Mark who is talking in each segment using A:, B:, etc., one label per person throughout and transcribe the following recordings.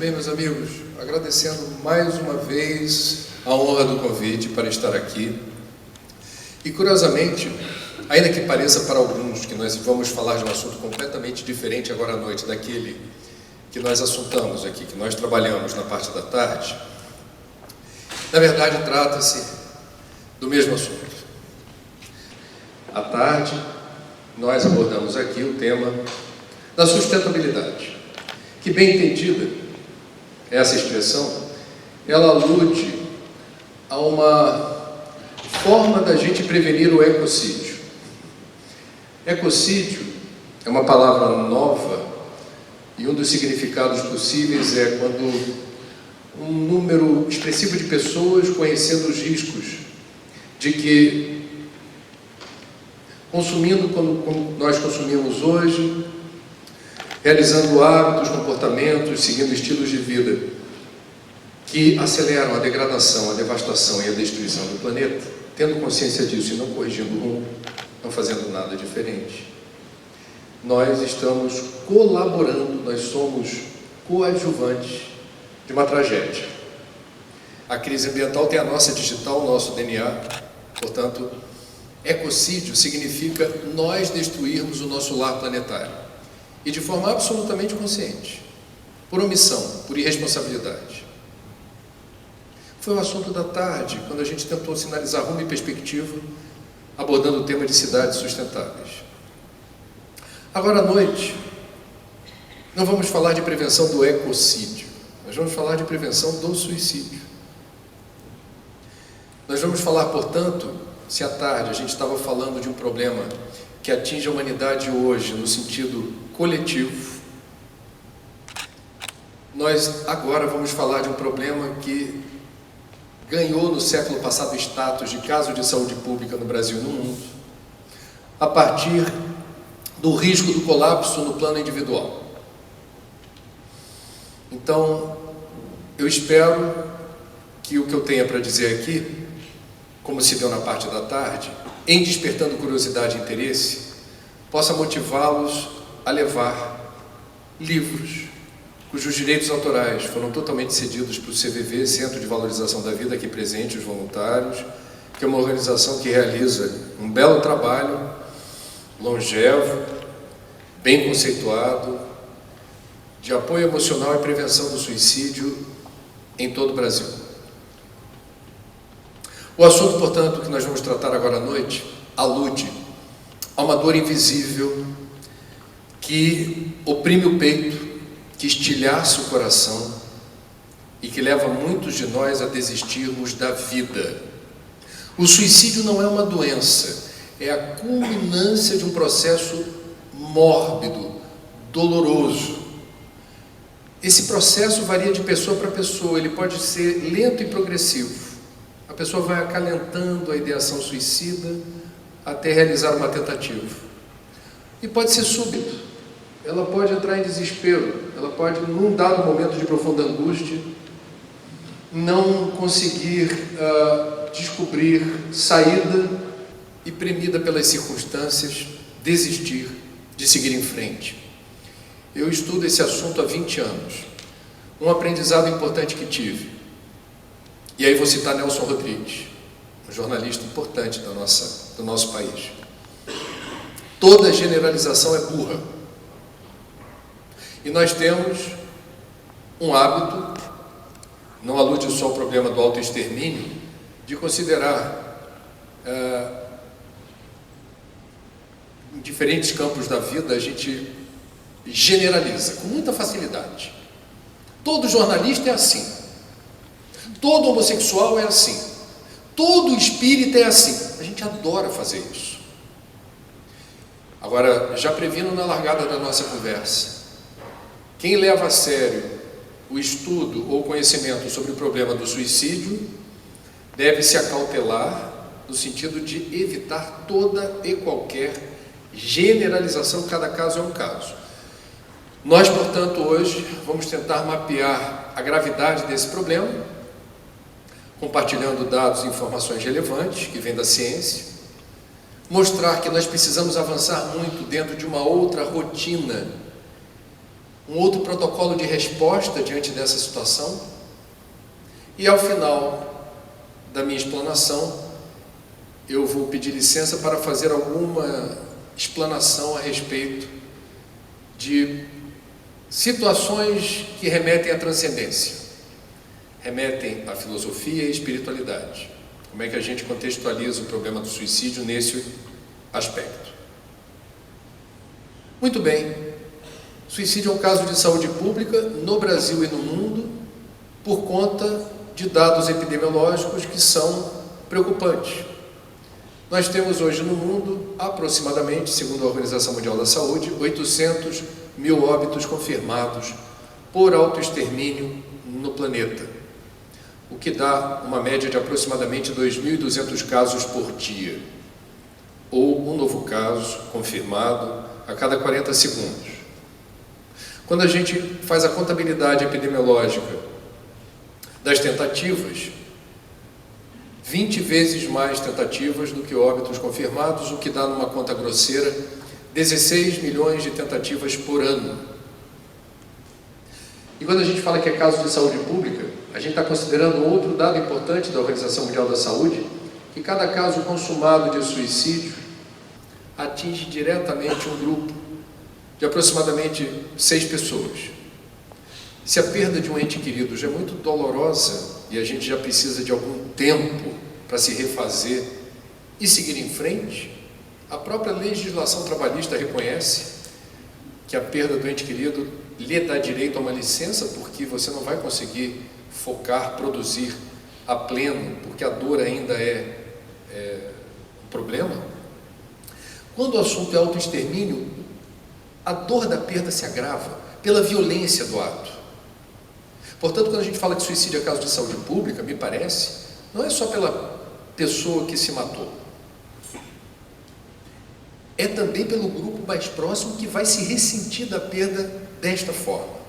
A: Bem, meus amigos, agradecendo mais uma vez a honra do convite para estar aqui. E, curiosamente, ainda que pareça para alguns que nós vamos falar de um assunto completamente diferente agora à noite daquele que nós assuntamos aqui, que nós trabalhamos na parte da tarde, na verdade trata-se do mesmo assunto. À tarde, nós abordamos aqui o tema da sustentabilidade, que, bem entendida, essa expressão, ela alude a uma forma da gente prevenir o ecocídio. Ecocídio é uma palavra nova e um dos significados possíveis é quando um número expressivo de pessoas, conhecendo os riscos de que, consumindo como nós consumimos hoje, realizando hábitos, comportamentos, seguindo estilos de vida que aceleram a degradação, a devastação e a destruição do planeta, tendo consciência disso e não corrigindo o rumo, não fazendo nada diferente, nós estamos colaborando, nós somos coadjuvantes de uma tragédia. A crise ambiental tem a nossa digital, o nosso DNA, portanto, ecocídio significa nós destruirmos o nosso lar planetário. E de forma absolutamente consciente, por omissão, por irresponsabilidade. Foi o assunto da tarde, quando a gente tentou sinalizar rumo e perspectiva, abordando o tema de cidades sustentáveis. Agora à noite, não vamos falar de prevenção do ecocídio, nós vamos falar de prevenção do suicídio. Nós vamos falar, portanto, se à tarde a gente estava falando de um problema que atinge a humanidade hoje no sentido coletivo, nós agora vamos falar de um problema que ganhou no século passado status de caso de saúde pública no Brasil e no mundo, a partir do risco do colapso no plano individual. Então, eu espero que o que eu tenha para dizer aqui, como se deu na parte da tarde, em despertando curiosidade e interesse, possa motivá-los a levar livros cujos direitos autorais foram totalmente cedidos para o CVV, Centro de Valorização da Vida, aqui presente, os voluntários, que é uma organização que realiza um belo trabalho, longevo, bem conceituado, de apoio emocional e prevenção do suicídio em todo o Brasil. O assunto, portanto, que nós vamos tratar agora à noite, alude a uma dor invisível que oprime o peito, que estilhaça o coração e que leva muitos de nós a desistirmos da vida. O suicídio não é uma doença, é a culminância de um processo mórbido, doloroso. Esse processo varia de pessoa para pessoa, ele pode ser lento e progressivo. A pessoa vai acalentando a ideação suicida até realizar uma tentativa. E pode ser súbito. Ela pode entrar em desespero, ela pode, num dado momento de profunda angústia, não conseguir descobrir saída e, premida pelas circunstâncias, desistir de seguir em frente. Eu estudo esse assunto há 20 anos. Um aprendizado importante que tive, e aí vou citar Nelson Rodrigues, um jornalista importante do nosso país. Toda generalização é burra. E nós temos um hábito, não alude só ao problema do autoextermínio, de considerar, em diferentes campos da vida, a gente generaliza com muita facilidade. Todo jornalista é assim, todo homossexual é assim, todo espírita é assim. A gente adora fazer isso. Agora, já previno na largada da nossa conversa, quem leva a sério o estudo ou conhecimento sobre o problema do suicídio deve se acautelar no sentido de evitar toda e qualquer generalização, cada caso é um caso. Nós, portanto, hoje vamos tentar mapear a gravidade desse problema, compartilhando dados e informações relevantes que vêm da ciência, mostrar que nós precisamos avançar muito dentro de uma outra rotina, um outro protocolo de resposta diante dessa situação. E ao final da minha explanação, eu vou pedir licença para fazer alguma explanação a respeito de situações que remetem à transcendência, remetem à filosofia e espiritualidade. Como é que a gente contextualiza o problema do suicídio nesse aspecto? Muito bem, suicídio é um caso de saúde pública no Brasil e no mundo por conta de dados epidemiológicos que são preocupantes. Nós temos hoje no mundo, aproximadamente, segundo a Organização Mundial da Saúde, 800 mil óbitos confirmados por autoextermínio no planeta, o que dá uma média de aproximadamente 2.200 casos por dia, ou um novo caso confirmado a cada 40 segundos. Quando a gente faz a contabilidade epidemiológica das tentativas, 20 vezes mais tentativas do que óbitos confirmados, o que dá numa conta grosseira 16 milhões de tentativas por ano. E quando a gente fala que é caso de saúde pública, a gente está considerando outro dado importante da Organização Mundial da Saúde, que cada caso consumado de suicídio atinge diretamente um grupo de aproximadamente 6 pessoas. Se a perda de um ente querido já é muito dolorosa e a gente já precisa de algum tempo para se refazer e seguir em frente, a própria legislação trabalhista reconhece que a perda do ente querido lhe dá direito a uma licença, porque você não vai conseguir focar, produzir a pleno, porque a dor ainda é um problema. Quando o assunto é autoextermínio, a dor da perda se agrava pela violência do ato. Portanto, quando a gente fala que suicídio é caso de saúde pública, me parece, não é só pela pessoa que se matou, é também pelo grupo mais próximo que vai se ressentir da perda desta forma.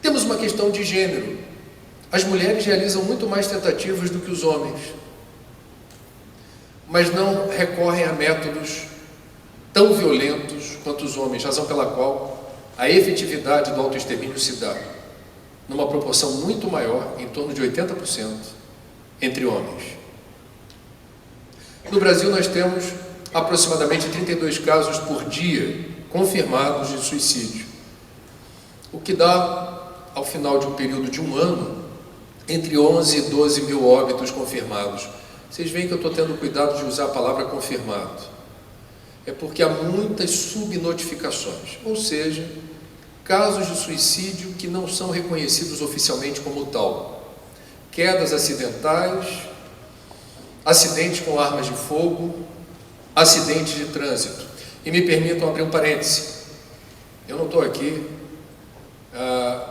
A: Temos uma questão de gênero. As mulheres realizam muito mais tentativas do que os homens, mas não recorrem a métodos tão violentos quanto os homens, razão pela qual a efetividade do autoextermínio se dá numa proporção muito maior, em torno de 80%, entre homens. No Brasil nós temos aproximadamente 32 casos por dia confirmados de suicídio, o que dá, ao final de um período de um ano, entre 11 e 12 mil óbitos confirmados. Vocês veem que eu estou tendo cuidado de usar a palavra confirmado. É porque há muitas subnotificações, ou seja, casos de suicídio que não são reconhecidos oficialmente como tal. Quedas acidentais, acidentes com armas de fogo, acidentes de trânsito. E me permitam abrir um parêntese. Eu não estou aqui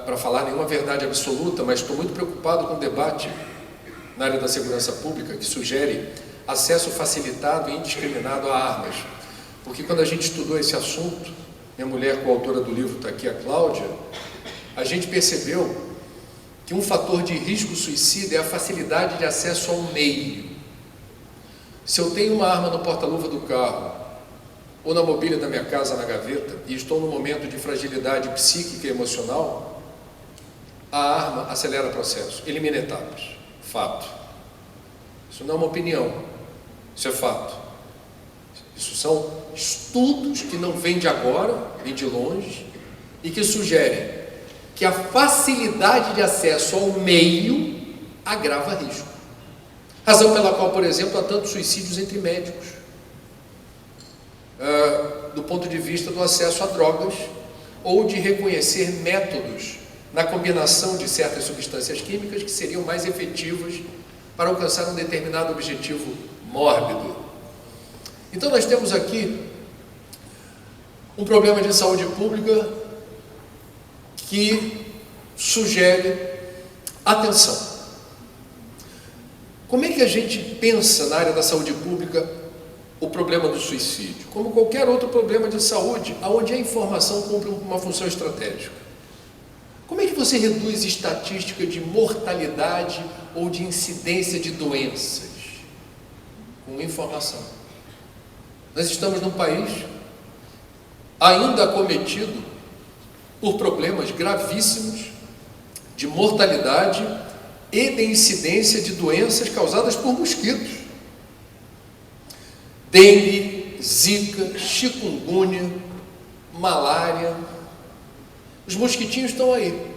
A: para falar nenhuma verdade absoluta, mas estou muito preocupado com o debate na área da segurança pública que sugere acesso facilitado e indiscriminado a armas. Porque quando a gente estudou esse assunto, minha mulher, coautora do livro, está aqui, a Cláudia, a gente percebeu que um fator de risco suicida é a facilidade de acesso ao meio. Se eu tenho uma arma no porta-luva do carro, ou na mobília da minha casa, na gaveta, e estou num momento de fragilidade psíquica e emocional, a arma acelera o processo, elimina etapas. Fato. Isso não é uma opinião, isso é fato. Isso são estudos que não vêm de agora, nem de longe, e que sugerem que a facilidade de acesso ao meio agrava risco. Razão pela qual, por exemplo, há tantos suicídios entre médicos, do ponto de vista do acesso a drogas, ou de reconhecer métodos na combinação de certas substâncias químicas que seriam mais efetivas para alcançar um determinado objetivo mórbido. Então nós temos aqui um problema de saúde pública que sugere atenção. Como é que a gente pensa na área da saúde pública o problema do suicídio? Como qualquer outro problema de saúde, onde a informação cumpre uma função estratégica. Como é que você reduz estatística de mortalidade ou de incidência de doenças? Com informação. Nós estamos num país ainda acometido por problemas gravíssimos de mortalidade e de incidência de doenças causadas por mosquitos. Dengue, zika, chikungunya, malária. Os mosquitinhos estão aí.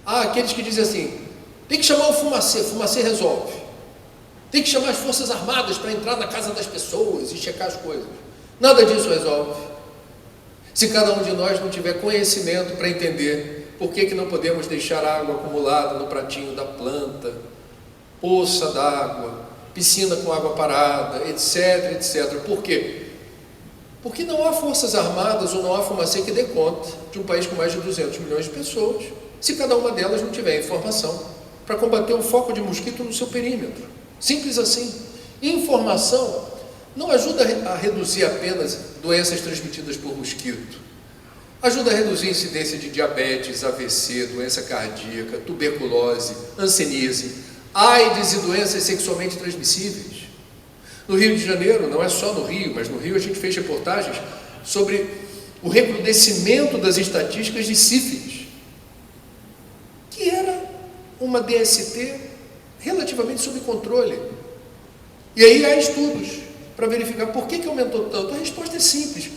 A: Há aqueles que dizem assim: tem que chamar o fumacê resolve. Tem que chamar as forças armadas para entrar na casa das pessoas e checar as coisas. Nada disso resolve. Se cada um de nós não tiver conhecimento para entender por que não podemos deixar água acumulada no pratinho da planta, poça d'água, piscina com água parada, etc, etc. Por quê? Porque não há forças armadas ou não há fumacê que dê conta de um país com mais de 200 milhões de pessoas, se cada uma delas não tiver informação para combater o foco de mosquito no seu perímetro. Simples assim. Informação não ajuda a reduzir apenas doenças transmitidas por mosquito. Ajuda a reduzir a incidência de diabetes, AVC, doença cardíaca, tuberculose, hanseníase, AIDS e doenças sexualmente transmissíveis. No Rio de Janeiro, não é só no Rio, mas no Rio a gente fez reportagens sobre o recrudescimento das estatísticas de sífilis, que era uma DST relativamente sob controle. E aí há estudos para verificar por que aumentou tanto. A resposta é simples: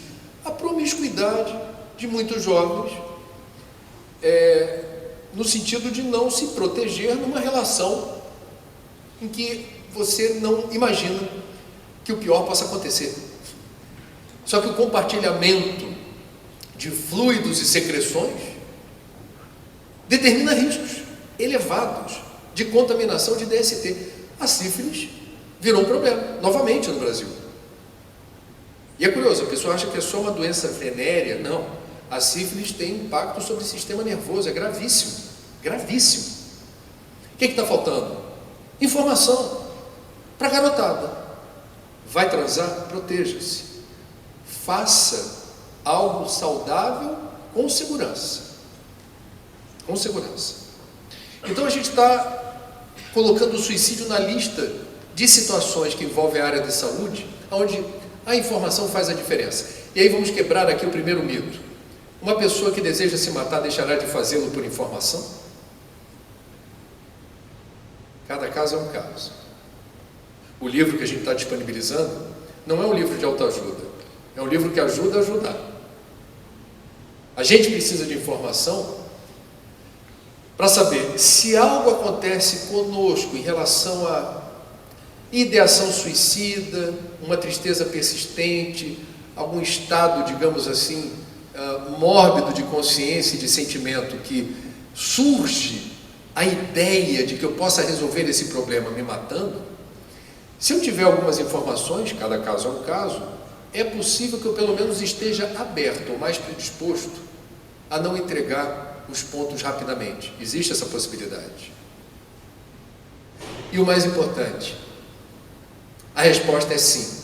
A: a promiscuidade de muitos jovens, no sentido de não se proteger numa relação em que você não imagina que o pior possa acontecer. Só que o compartilhamento de fluidos e secreções determina riscos elevados de contaminação de DST. A sífilis virou um problema, novamente no Brasil. E é curioso, a pessoa acha que é só uma doença venérea. Não, a sífilis tem impacto sobre o sistema nervoso, é gravíssimo, gravíssimo. O que está faltando? Informação para a garotada. Vai transar? Proteja-se. Faça algo saudável com segurança. Com segurança. Então a gente está colocando o suicídio na lista de situações que envolvem a área da saúde, onde a informação faz a diferença. E aí vamos quebrar aqui o primeiro mito. Uma pessoa que deseja se matar deixará de fazê-lo por informação? Cada caso é um caso. O livro que a gente está disponibilizando não é um livro de autoajuda, é um livro que ajuda a ajudar. A gente precisa de informação para saber se algo acontece conosco em relação a ideação suicida, uma tristeza persistente, algum estado, digamos assim, mórbido de consciência e de sentimento, que surge a ideia de que eu possa resolver esse problema me matando. Se eu tiver algumas informações, cada caso é um caso, é possível que eu pelo menos esteja aberto ou mais predisposto a não entregar os pontos rapidamente. Existe essa possibilidade. E o mais importante, a resposta é sim.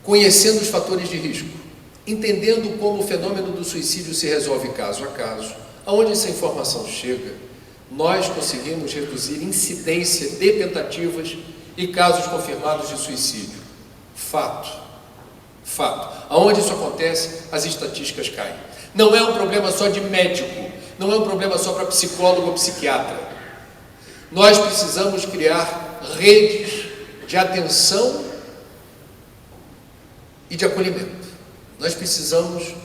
A: Conhecendo os fatores de risco, entendendo como o fenômeno do suicídio se resolve caso a caso, aonde essa informação chega, nós conseguimos reduzir incidência de tentativas e casos confirmados de suicídio. Fato. Fato. Aonde isso acontece, as estatísticas caem. Não é um problema só de médico, não é um problema só para psicólogo ou psiquiatra. Nós precisamos criar redes de atenção e de acolhimento. Nós precisamos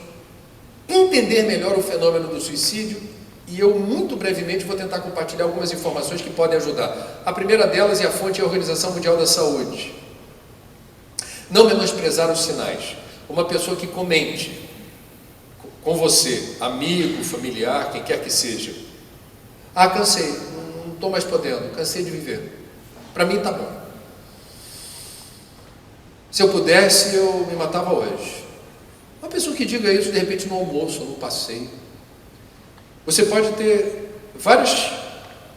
A: entender melhor o fenômeno do suicídio e eu muito brevemente vou tentar compartilhar algumas informações que podem ajudar. A primeira delas, e a fonte é a Organização Mundial da Saúde. Não menosprezar os sinais. Uma pessoa que comente com você, amigo, familiar, quem quer que seja: ah, cansei, não estou mais podendo, cansei de viver, para mim está bom. Se eu pudesse, eu me matava hoje. Uma pessoa que diga isso de repente no almoço, no passeio. Você pode ter várias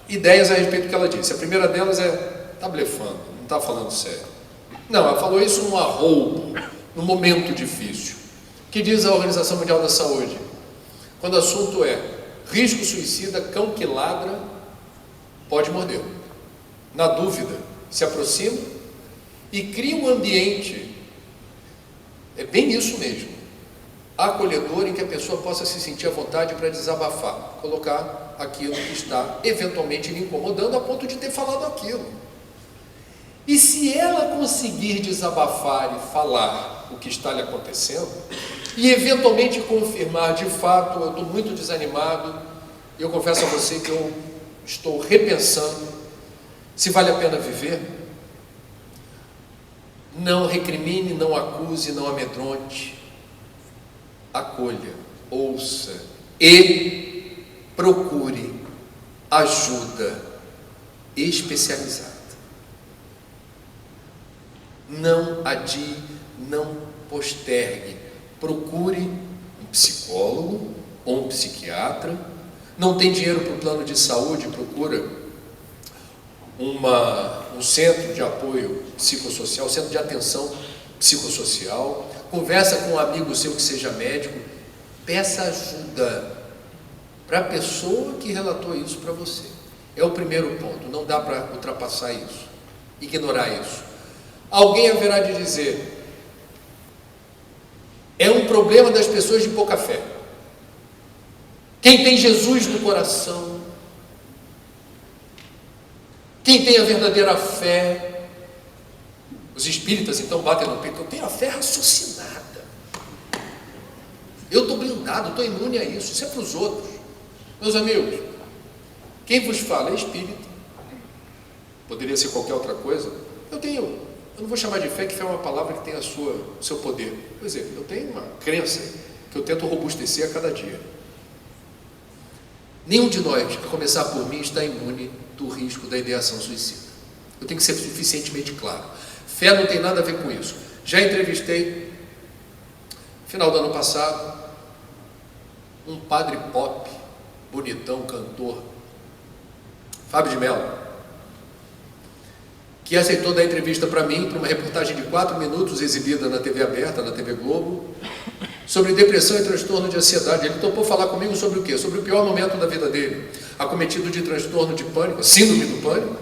A: ideias a respeito do que ela disse. A primeira delas é: está blefando, não está falando sério. Não, ela falou isso num arroubo, num momento difícil. O que diz a Organização Mundial da Saúde? Quando o assunto é risco suicida, cão que ladra pode morder. Na dúvida, se aproxima e cria um ambiente, é bem isso mesmo, acolhedor em que a pessoa possa se sentir à vontade para desabafar, colocar aquilo que está eventualmente lhe incomodando a ponto de ter falado aquilo. E se ela conseguir desabafar e falar o que está lhe acontecendo, e eventualmente confirmar, de fato, eu estou muito desanimado, eu confesso a você que eu estou repensando se vale a pena viver, não recrimine, não acuse, não amedronte, acolha, ouça e procure ajuda especializada. Não adie, não postergue. Procure um psicólogo ou um psiquiatra. Não tem dinheiro para o plano de saúde, procura um centro de apoio psicossocial, centro de atenção psicossocial. Conversa com um amigo seu que seja médico. Peça ajuda para a pessoa que relatou isso para você. É o primeiro ponto. Não dá para ultrapassar isso, ignorar isso. Alguém haverá de dizer: é um problema das pessoas de pouca fé. Quem tem Jesus no coração, quem tem a verdadeira fé, os espíritas então batem no peito: eu tenho a fé raciocinada, eu estou blindado, estou imune a isso. Isso é para os outros. Meus amigos, quem vos fala é espírita, poderia ser qualquer outra coisa. Eu não vou chamar de fé, que fé é uma palavra que tem o seu poder. Por exemplo, eu tenho uma crença que eu tento robustecer a cada dia. Nenhum de nós, a começar por mim, está imune do risco da ideação suicida. Eu tenho que ser suficientemente claro. Fé não tem nada a ver com isso. Já entrevistei, no final do ano passado, um padre pop, bonitão, cantor, Fábio de Mello, que aceitou dar entrevista para mim, para uma reportagem de 4 minutos, exibida na TV aberta, na TV Globo, sobre depressão e transtorno de ansiedade. Ele topou falar comigo sobre o quê? Sobre o pior momento da vida dele, acometido de transtorno de pânico, síndrome do pânico,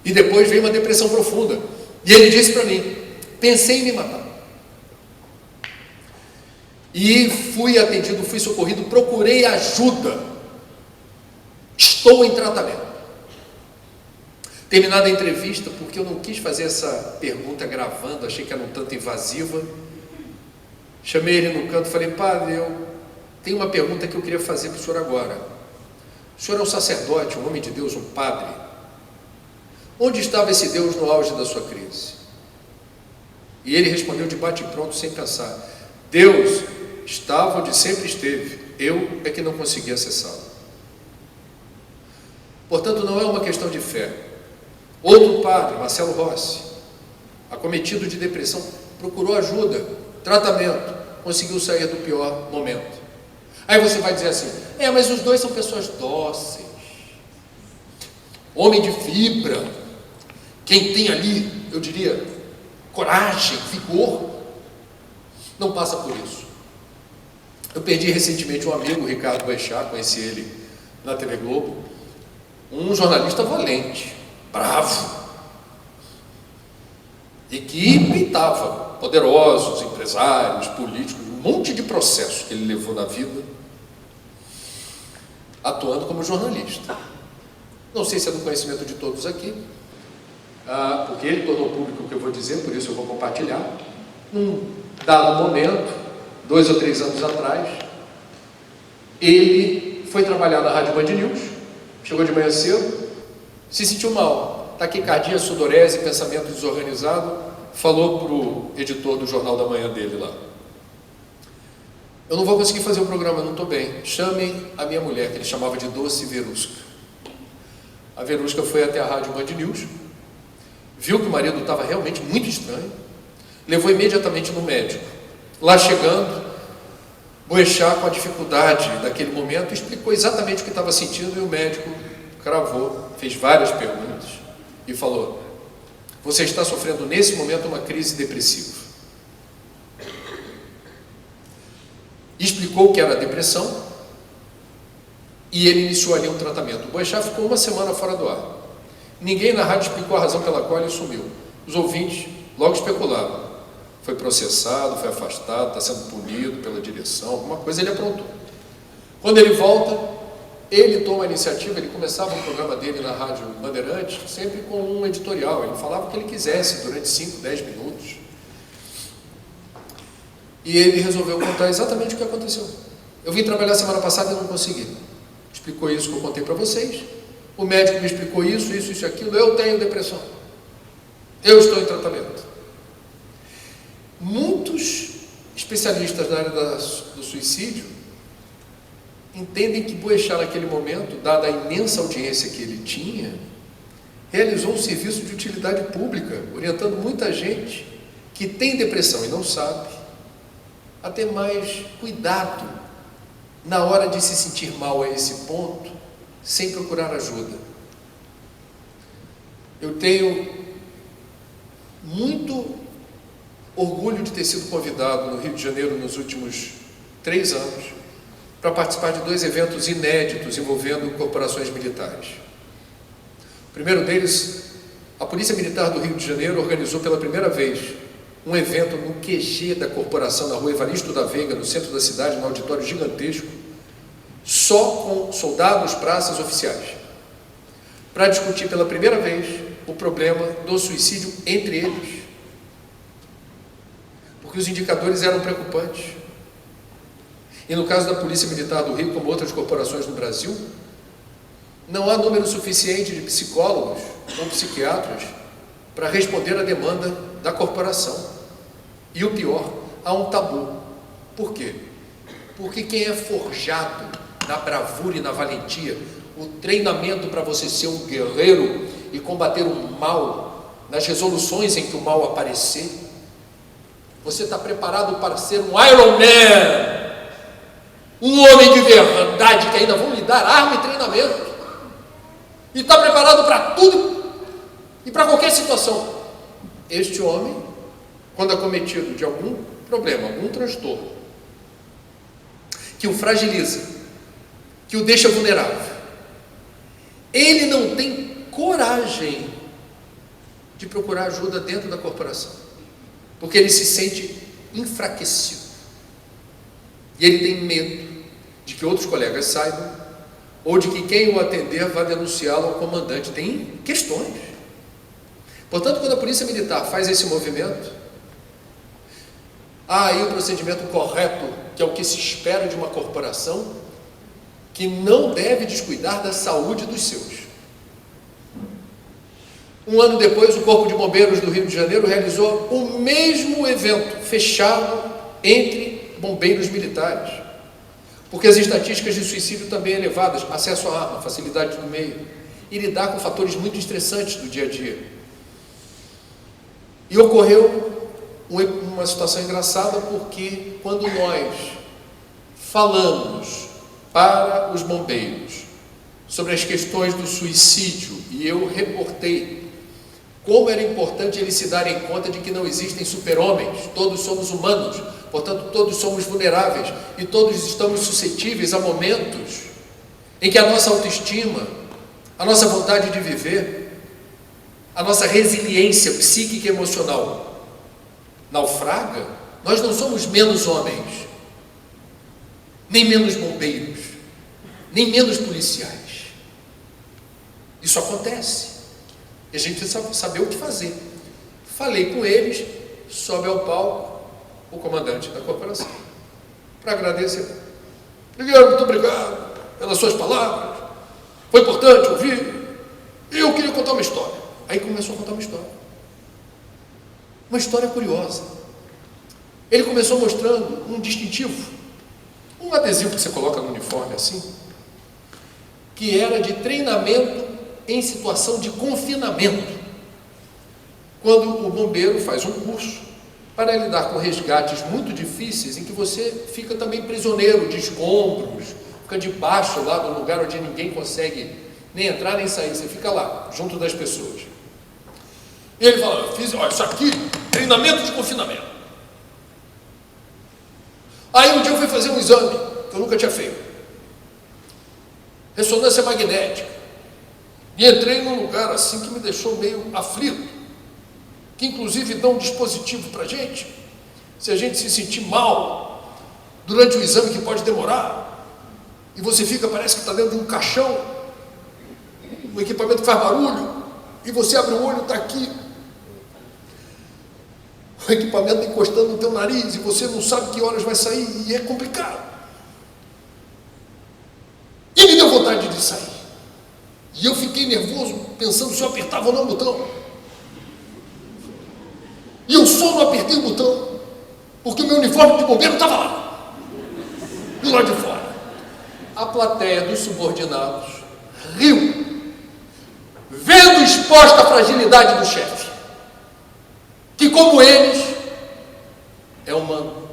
A: e depois veio uma depressão profunda. E ele disse para mim: pensei em me matar. E fui atendido, fui socorrido, procurei ajuda. Estou em tratamento. Terminada a entrevista, porque eu não quis fazer essa pergunta gravando, achei que era um tanto invasiva, chamei ele no canto e falei: padre, eu tenho uma pergunta que eu queria fazer para o senhor agora. O senhor é um sacerdote, um homem de Deus, um padre. Onde estava esse Deus no auge da sua crise? E ele respondeu de bate pronto, sem pensar: Deus estava onde sempre esteve, eu é que não consegui acessá-lo. Portanto, não é uma questão de fé. Outro padre, Marcelo Rossi, acometido de depressão, procurou ajuda, tratamento, conseguiu sair do pior momento. Aí você vai dizer assim: mas os dois são pessoas dóceis, homem de fibra, quem tem ali, eu diria, coragem, vigor, não passa por isso. Eu perdi recentemente um amigo, Ricardo Boechat, conheci ele na TV Globo, um jornalista valente, bravo, e que peitava poderosos, empresários, políticos, um monte de processos que ele levou na vida, atuando como jornalista. Não sei se é do conhecimento de todos aqui, porque ele tornou público o que eu vou dizer, por isso eu vou compartilhar. Num dado momento, 2 ou 3 anos atrás, ele foi trabalhar na Rádio Band News, chegou de manhã cedo, se sentiu mal, taquicardia, sudorese, pensamento desorganizado, falou para o editor do Jornal da Manhã dele lá: eu não vou conseguir fazer o programa, não estou bem, chamem a minha mulher, que ele chamava de Doce Verusca. A Verusca foi até a Rádio Band News, viu que o marido estava realmente muito estranho, levou imediatamente no médico. Lá chegando, Boechat, com a dificuldade daquele momento, explicou exatamente o que estava sentindo, e o médico cravou, fez várias perguntas e falou: você está sofrendo nesse momento uma crise depressiva. Explicou o que era a depressão e ele iniciou ali um tratamento. O Boechat ficou 1 semana fora do ar. Ninguém na rádio explicou a razão pela qual ele sumiu. Os ouvintes logo especulavam: foi processado, foi afastado, está sendo punido pela direção, alguma coisa ele aprontou. Quando ele volta, ele toma a iniciativa, ele começava o programa dele na Rádio Bandeirantes, sempre com um editorial, ele falava o que ele quisesse, durante 5, 10 minutos. E ele resolveu contar exatamente o que aconteceu. Eu vim trabalhar semana passada e não consegui. Explicou isso que eu contei para vocês. O médico me explicou isso e aquilo. Eu tenho depressão. Eu estou em tratamento. Muitos especialistas na área do suicídio entendem que Boechat, naquele momento, dada a imensa audiência que ele tinha, realizou um serviço de utilidade pública, orientando muita gente que tem depressão e não sabe, a ter mais cuidado na hora de se sentir mal a esse ponto, sem procurar ajuda. Eu tenho muito orgulho de ter sido convidado no Rio de Janeiro nos últimos 3 anos para participar de 2 eventos inéditos envolvendo corporações militares. O primeiro deles, a Polícia Militar do Rio de Janeiro organizou pela primeira vez um evento no QG da corporação, na rua Evaristo da Veiga, no centro da cidade, num auditório gigantesco, só com soldados, praças, oficiais, para discutir pela primeira vez o problema do suicídio entre eles, porque os indicadores eram preocupantes. E no caso da Polícia Militar do Rio, como outras corporações no Brasil, não há número suficiente de psicólogos ou psiquiatras para responder à demanda da corporação. E o pior, há um tabu. Por quê? Porque quem é forjado na bravura e na valentia, o treinamento para você ser um guerreiro e combater o mal, nas resoluções em que o mal aparecer, você está preparado para ser um Iron Man, um homem de verdade, que ainda vão lhe dar arma e treinamento, e está preparado para tudo e para qualquer situação. Este homem, quando acometido de algum problema, algum transtorno, que o fragiliza, que o deixa vulnerável, ele não tem coragem de procurar ajuda dentro da corporação, porque ele se sente enfraquecido, e ele tem medo de que outros colegas saibam, ou de que quem o atender vá denunciá-lo ao comandante. Tem questões. Portanto, quando a Polícia Militar faz esse movimento, há aí o procedimento correto, que é o que se espera de uma corporação que não deve descuidar da saúde dos seus. Um ano depois, o Corpo de Bombeiros do Rio de Janeiro realizou o mesmo evento, fechado entre bombeiros militares, porque as estatísticas de suicídio também elevadas, acesso à arma, facilidade no meio, e lidar com fatores muito estressantes do dia a dia. E ocorreu uma situação engraçada, porque quando nós falamos para os bombeiros sobre as questões do suicídio, e eu reportei como era importante eles se darem conta de que não existem super-homens, todos somos humanos, portanto todos somos vulneráveis e todos estamos suscetíveis a momentos em que a nossa autoestima, a nossa vontade de viver, a nossa resiliência psíquica e emocional naufraga. Nós não somos menos homens, nem menos bombeiros, nem menos policiais. Isso acontece. E a gente precisa saber o que fazer. Falei com eles, sobe ao palco o comandante da corporação, para agradecer. Miguel, muito obrigado pelas suas palavras, foi importante ouvir, e eu queria contar uma história. Aí começou a contar uma história curiosa. Ele começou mostrando um distintivo, um adesivo que você coloca no uniforme assim, que era de treinamento em situação de confinamento, quando o bombeiro faz um curso para lidar com resgates muito difíceis, em que você fica também prisioneiro de escombros, fica debaixo lá do lugar onde ninguém consegue nem entrar nem sair, você fica lá, junto das pessoas. E ele fala, olha, isso aqui, treinamento de confinamento. Aí um dia eu fui fazer um exame, que eu nunca tinha feito, ressonância magnética, e entrei num lugar assim que me deixou meio aflito, que inclusive dá um dispositivo para a gente, se a gente se sentir mal durante o exame, que pode demorar, e você fica, parece que está dentro de um caixão, o equipamento faz barulho, e você abre o olho, está aqui, o equipamento encostando no teu nariz, e você não sabe que horas vai sair, e é complicado. E me deu vontade de sair. E eu fiquei nervoso, pensando se eu apertava ou não o botão. E eu só não apertei o botão, porque o meu uniforme de bombeiro estava lá, do lado de fora. A plateia dos subordinados riu, vendo exposta a fragilidade do chefe, que, como eles, é humano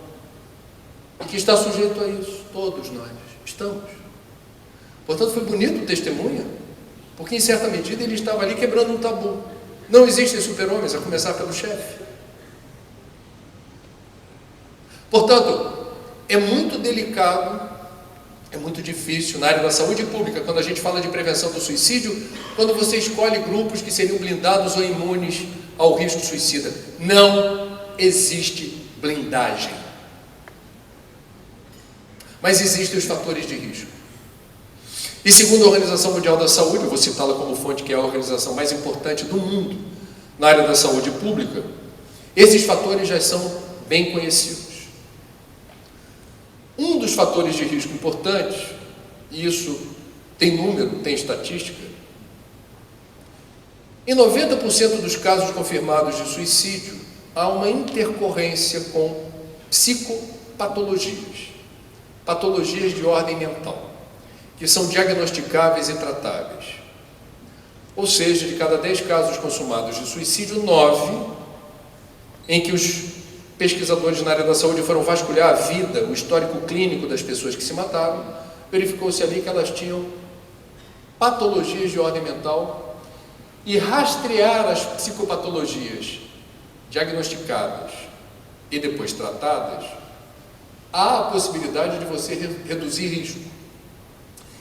A: e que está sujeito a isso. Todos nós estamos. Portanto, foi bonito o testemunho, porque em certa medida ele estava ali quebrando um tabu. Não existem super-homens, a começar pelo chefe. Portanto, é muito delicado, é muito difícil na área da saúde pública, quando a gente fala de prevenção do suicídio, quando você escolhe grupos que seriam blindados ou imunes ao risco suicida. Não existe blindagem. Mas existem os fatores de risco. E segundo a Organização Mundial da Saúde, eu vou citá-la como fonte, que é a organização mais importante do mundo na área da saúde pública, esses fatores já são bem conhecidos. Um dos fatores de risco importantes, e isso tem número, tem estatística, em 90% dos casos confirmados de suicídio, há uma intercorrência com psicopatologias, patologias de ordem mental, que são diagnosticáveis e tratáveis. Ou seja, de cada 10 casos consumados de suicídio, 9, em que os pesquisadores na área da saúde foram vasculhar a vida, o histórico clínico das pessoas que se mataram, verificou-se ali que elas tinham patologias de ordem mental, e rastrear as psicopatologias diagnosticadas e depois tratadas, há a possibilidade de você reduzir risco.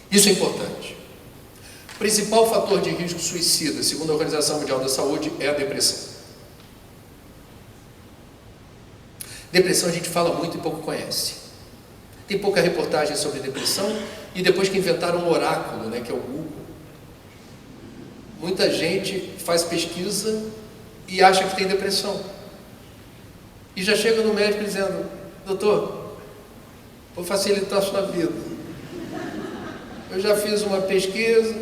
A: Isso é importante. O principal fator de risco suicida, segundo a Organização Mundial da Saúde, é a depressão. Depressão a gente fala muito e pouco conhece. Tem pouca reportagem sobre depressão, e depois que inventaram um oráculo, que é o Google, muita gente faz pesquisa e acha que tem depressão. E já chega no médico dizendo: doutor, vou facilitar a sua vida. Eu já fiz uma pesquisa,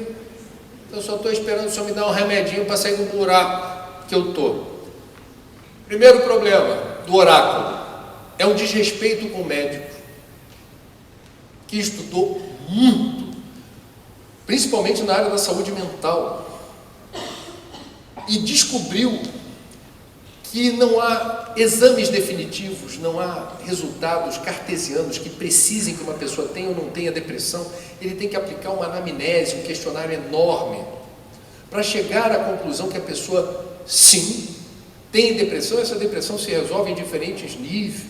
A: eu só estou esperando o senhor me dar um remedinho para sair do buraco que eu estou. Primeiro problema do oráculo é um desrespeito com o médico, que estudou muito, principalmente na área da saúde mental, e descobriu que não há exames definitivos, não há resultados cartesianos que precisem que uma pessoa tenha ou não tenha depressão. Ele tem que aplicar uma anamnese, um questionário enorme, para chegar à conclusão que a pessoa, sim, tem depressão. Essa depressão se resolve em diferentes níveis,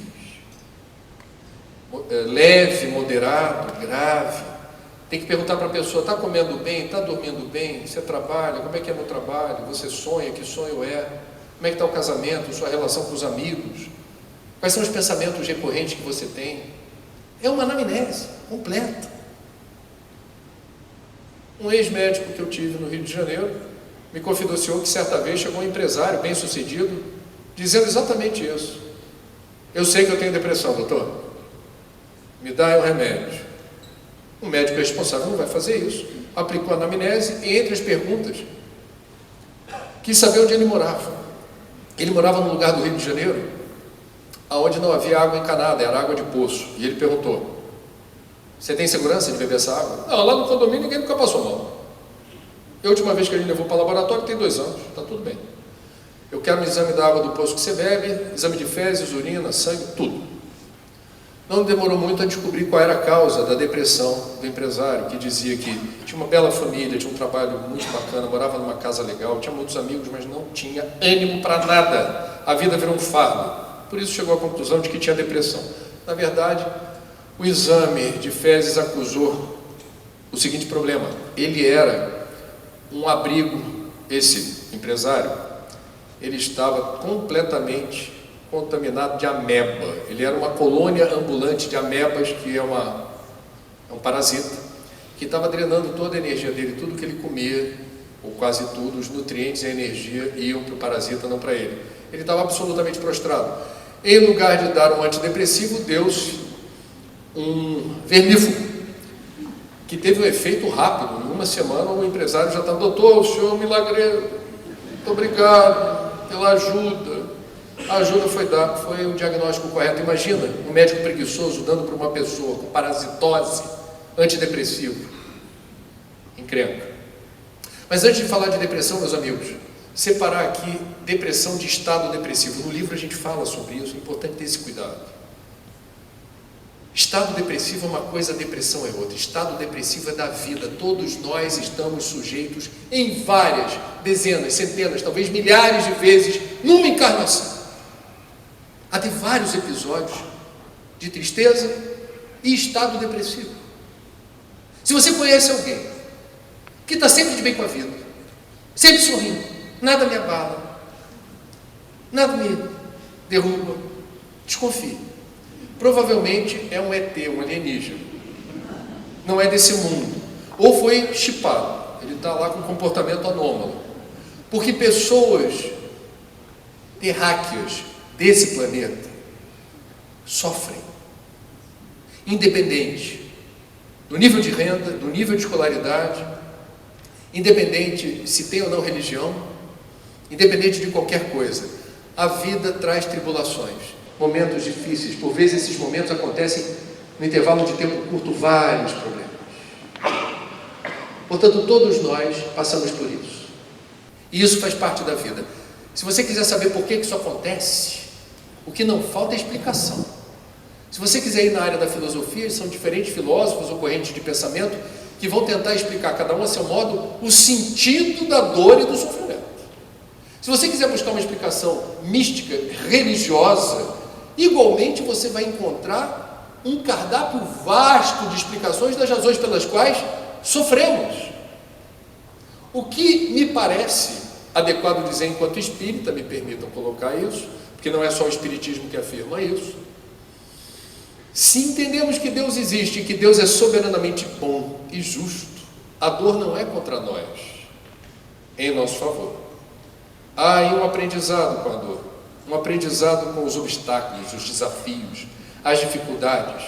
A: leve, moderado, grave. Tem que perguntar para a pessoa: está comendo bem, está dormindo bem, você trabalha, como é que é no trabalho, você sonha, que sonho é, como é que está o casamento, sua relação com os amigos, quais são os pensamentos recorrentes que você tem. É uma anamnese completa. Um ex-médico que eu tive no Rio de Janeiro me confidenciou que certa vez chegou um empresário bem sucedido dizendo exatamente isso: eu sei que eu tenho depressão, doutor, me dá um remédio. O médico responsável não vai fazer isso. Aplicou a anamnese e, entre as perguntas, quis saber onde ele morava. Ele morava num lugar do Rio de Janeiro onde não havia água encanada, era água de poço. E ele perguntou: você tem segurança de beber essa água? Não, lá no condomínio ninguém nunca passou mal. A última vez que ele levou para o laboratório tem 2 anos, está tudo bem. Eu quero um exame da água do poço que você bebe, exame de fezes, urina, sangue, tudo. Não demorou muito a descobrir qual era a causa da depressão do empresário, que dizia que tinha uma bela família, tinha um trabalho muito bacana, morava numa casa legal, tinha muitos amigos, mas não tinha ânimo para nada. A vida virou um fardo. Por isso chegou à conclusão de que tinha depressão. Na verdade, o exame de fezes acusou o seguinte problema: ele era um abrigo, esse empresário, ele estava completamente contaminado de ameba. Ele era uma colônia ambulante de amebas, que é um parasita, que estava drenando toda a energia dele, tudo que ele comia, ou quase tudo, os nutrientes e a energia iam para o parasita, não para ele. Ele estava absolutamente prostrado. Em lugar de dar um antidepressivo, deu-se um vermífugo, que teve um efeito rápido. Em uma semana o empresário já está: doutor, o senhor é um milagreiro, muito obrigado pela ajuda. A ajuda foi o diagnóstico correto. Imagina um médico preguiçoso dando para uma pessoa com parasitose antidepressivo. Encrenca. Mas antes de falar de depressão, meus amigos, separar aqui depressão de estado depressivo. No livro a gente fala sobre isso, é importante ter esse cuidado. Estado depressivo é uma coisa, depressão é outra. Estado depressivo é da vida. Todos nós estamos sujeitos em várias, dezenas, centenas, talvez milhares de vezes, numa encarnação, a ter vários episódios de tristeza e estado depressivo. Se você conhece alguém que está sempre de bem com a vida, sempre sorrindo, nada me abala, nada me derruba, desconfie. Provavelmente é um ET, um alienígena. Não é desse mundo. Ou foi chipado. Ele está lá com comportamento anômalo. Porque pessoas terráqueas desse planeta sofrem, independente do nível de renda, do nível de escolaridade, independente se tem ou não religião, independente de qualquer coisa. A vida traz tribulações, momentos difíceis. Por vezes esses momentos acontecem no intervalo de tempo curto, vários problemas. Portanto, todos nós passamos por isso. E isso faz parte da vida. Se você quiser saber por que isso acontece, o que não falta é explicação. Se você quiser ir na área da filosofia, são diferentes filósofos ou correntes de pensamento que vão tentar explicar, cada um a seu modo, o sentido da dor e do sofrimento. Se você quiser buscar uma explicação mística, religiosa, igualmente você vai encontrar um cardápio vasto de explicações das razões pelas quais sofremos. O que me parece adequado dizer enquanto espírita, me permitam colocar isso, porque não é só o espiritismo que afirma isso. Se entendemos que Deus existe e que Deus é soberanamente bom e justo, a dor não é contra nós, é em nosso favor. Há aí um aprendizado com a dor, um aprendizado com os obstáculos, os desafios, as dificuldades,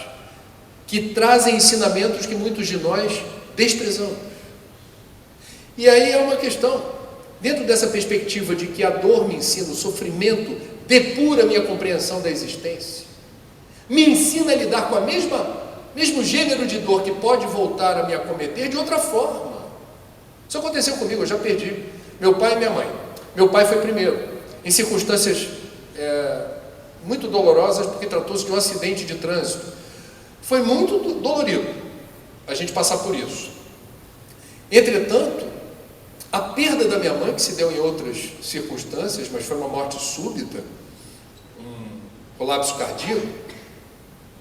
A: que trazem ensinamentos que muitos de nós desprezamos. E aí é uma questão, dentro dessa perspectiva de que a dor me ensina, o sofrimento depura a minha compreensão da existência, me ensina a lidar com a mesmo gênero de dor que pode voltar a me acometer de outra forma. Isso aconteceu comigo, eu já perdi meu pai e minha mãe. Meu pai foi primeiro, em circunstâncias muito dolorosas, porque tratou-se de um acidente de trânsito. Foi muito dolorido a gente passar por isso. Entretanto, a perda da minha mãe, que se deu em outras circunstâncias, mas foi uma morte súbita, um colapso cardíaco,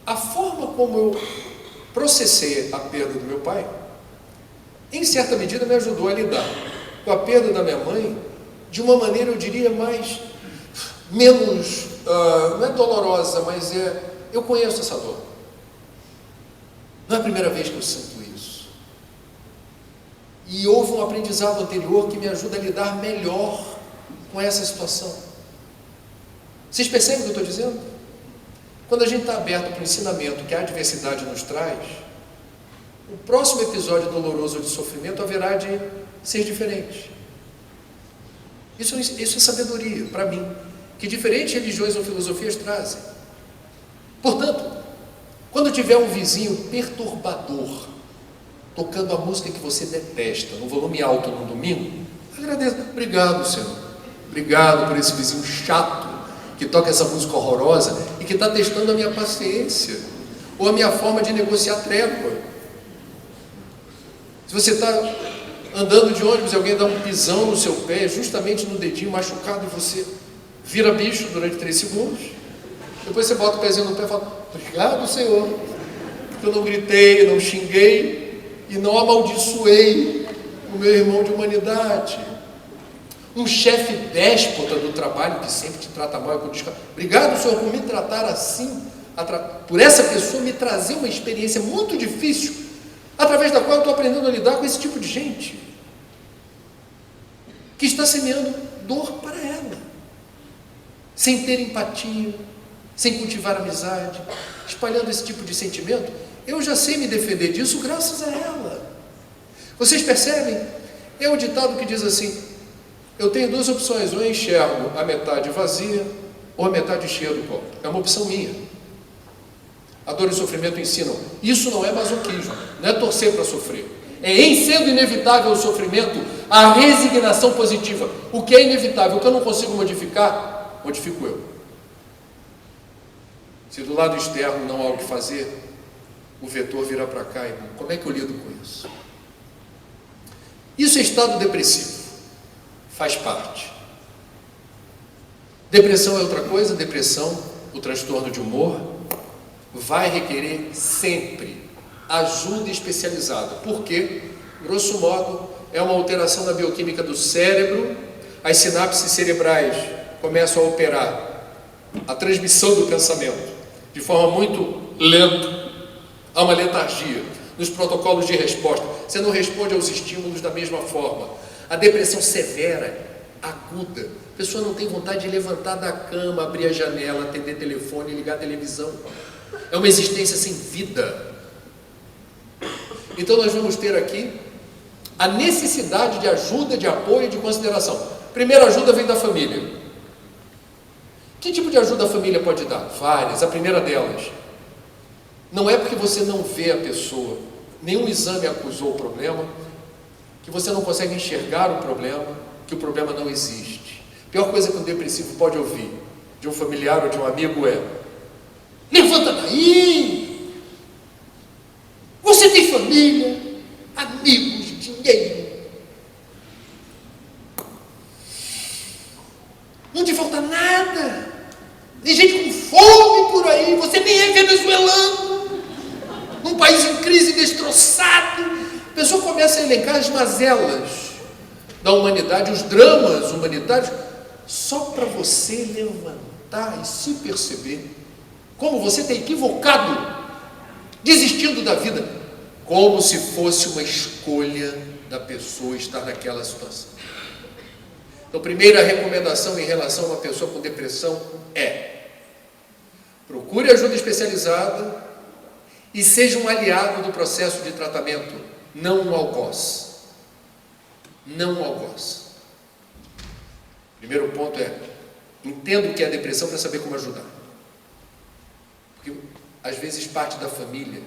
A: a forma como eu processei a perda do meu pai, em certa medida me ajudou a lidar com a perda da minha mãe de uma maneira, eu diria, menos, não é dolorosa, mas eu conheço essa dor. Não é a primeira vez que eu sinto isso. E houve um aprendizado anterior que me ajuda a lidar melhor com essa situação. Vocês percebem o que eu estou dizendo? Quando a gente está aberto para o ensinamento que a adversidade nos traz, o próximo episódio doloroso de sofrimento haverá de ser diferente. Isso é sabedoria para mim, que diferentes religiões ou filosofias trazem. Portanto, quando tiver um vizinho perturbador, tocando a música que você detesta, no volume alto no domingo, agradeça. Obrigado, Senhor. Obrigado por esse vizinho chato que toca essa música horrorosa e que está testando a minha paciência ou a minha forma de negociar trégua. Se você está andando de ônibus e alguém dá um pisão no seu pé, justamente no dedinho machucado, e você vira bicho durante 3 segundos, depois você bota o pezinho no pé e fala: obrigado, Senhor, porque eu não gritei, não xinguei e não amaldiçoei o meu irmão de humanidade. um chefe déspota do trabalho que sempre te trata mal e quando diz, obrigado, senhor, por me tratar assim, por essa pessoa me trazer uma experiência muito difícil, através da qual eu estou aprendendo a lidar com esse tipo de gente, que está semeando dor para ela, sem ter empatia, sem cultivar amizade, espalhando esse tipo de sentimento. Eu já sei me defender disso graças a ela. Vocês percebem? É o ditado que diz assim, eu tenho duas opções, ou eu enxergo a metade vazia, ou a metade cheia do copo. É uma opção minha. A dor e o sofrimento ensinam. Isso não é masoquismo, não é torcer para sofrer. É, em sendo inevitável o sofrimento, a resignação positiva. O que é inevitável, o que eu não consigo modificar, modifico eu. Se do lado externo não há o que fazer, o vetor virá para cá e como é que eu lido com isso? Isso é estado depressivo. Faz parte. Depressão é outra coisa. Depressão, o transtorno de humor, vai requerer sempre ajuda especializada. Por quê? Grosso modo, é uma alteração na bioquímica do cérebro, as sinapses cerebrais começam a operar a transmissão do pensamento de forma muito lenta, há uma letargia nos protocolos de resposta, você não responde aos estímulos da mesma forma. A depressão severa, aguda, a pessoa não tem vontade de levantar da cama, abrir a janela, atender telefone, ligar a televisão, é uma existência sem vida. Então nós vamos ter aqui a necessidade de ajuda, de apoio e de consideração. Primeira ajuda vem da família. Que tipo de ajuda a família pode dar? Várias. A primeira delas, não é porque você não vê a pessoa, nenhum exame acusou o problema, que você não consegue enxergar o problema, que o problema não existe. A pior coisa que um depressivo pode ouvir de um familiar ou de um amigo é: levanta daí! Você tem família, amigos, dinheiro. Não te falta nada. Tem gente com fome por aí. Você nem é venezuelano. Num país em crise, destroçado. A pessoa começa a elencar as mazelas da humanidade, os dramas humanitários, só para você levantar e se perceber como você está equivocado, desistindo da vida, como se fosse uma escolha da pessoa estar naquela situação. Então, primeira recomendação em relação a uma pessoa com depressão é: procure ajuda especializada e seja um aliado do processo de tratamento, não um algoz. Não um algoz. Primeiro ponto é: entenda o que é a depressão para saber como ajudar. Porque às vezes parte da família,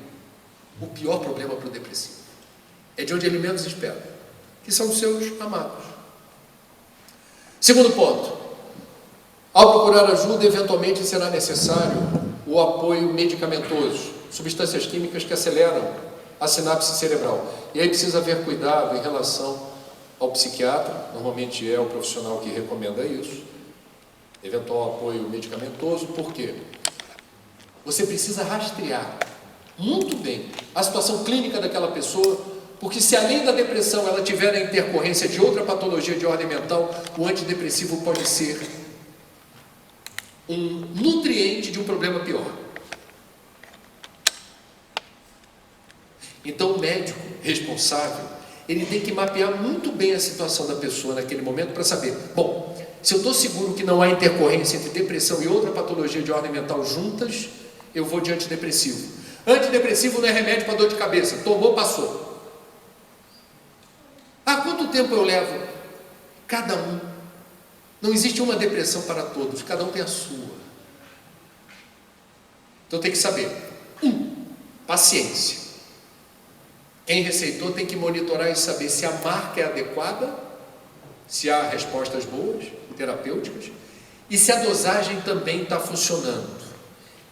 A: o pior problema para o depressivo é de onde ele menos espera, que são os seus amados. Segundo ponto: ao procurar ajuda, eventualmente será necessário o apoio medicamentoso, substâncias químicas que aceleram a sinapse cerebral. E aí precisa haver cuidado em relação ao psiquiatra, normalmente é o profissional que recomenda isso, eventual apoio medicamentoso. Por quê? Você precisa rastrear muito bem a situação clínica daquela pessoa, porque se além da depressão ela tiver a intercorrência de outra patologia de ordem mental, o antidepressivo pode ser um nutriente de um problema pior. Então o médico responsável, ele tem que mapear muito bem a situação da pessoa naquele momento para saber, bom, se eu estou seguro que não há intercorrência entre depressão e outra patologia de ordem mental juntas, eu vou de antidepressivo. Antidepressivo não é remédio para dor de cabeça, tomou, passou. Há quanto tempo eu levo? Cada um. Não existe uma depressão para todos, cada um tem a sua. Então tem que saber. Paciência. Quem receitou tem que monitorar e saber se a marca é adequada, se há respostas boas, terapêuticas, e se a dosagem também está funcionando.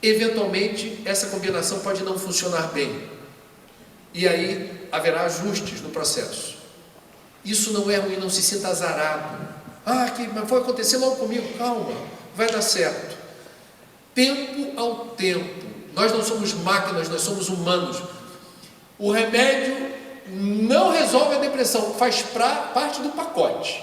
A: Eventualmente, essa combinação pode não funcionar bem, e aí haverá ajustes no processo. Isso não é ruim, não se sinta azarado. Mas foi acontecer logo comigo. Calma, vai dar certo. Tempo ao tempo. Nós não somos máquinas, nós somos humanos. O remédio não resolve a depressão, faz parte do pacote.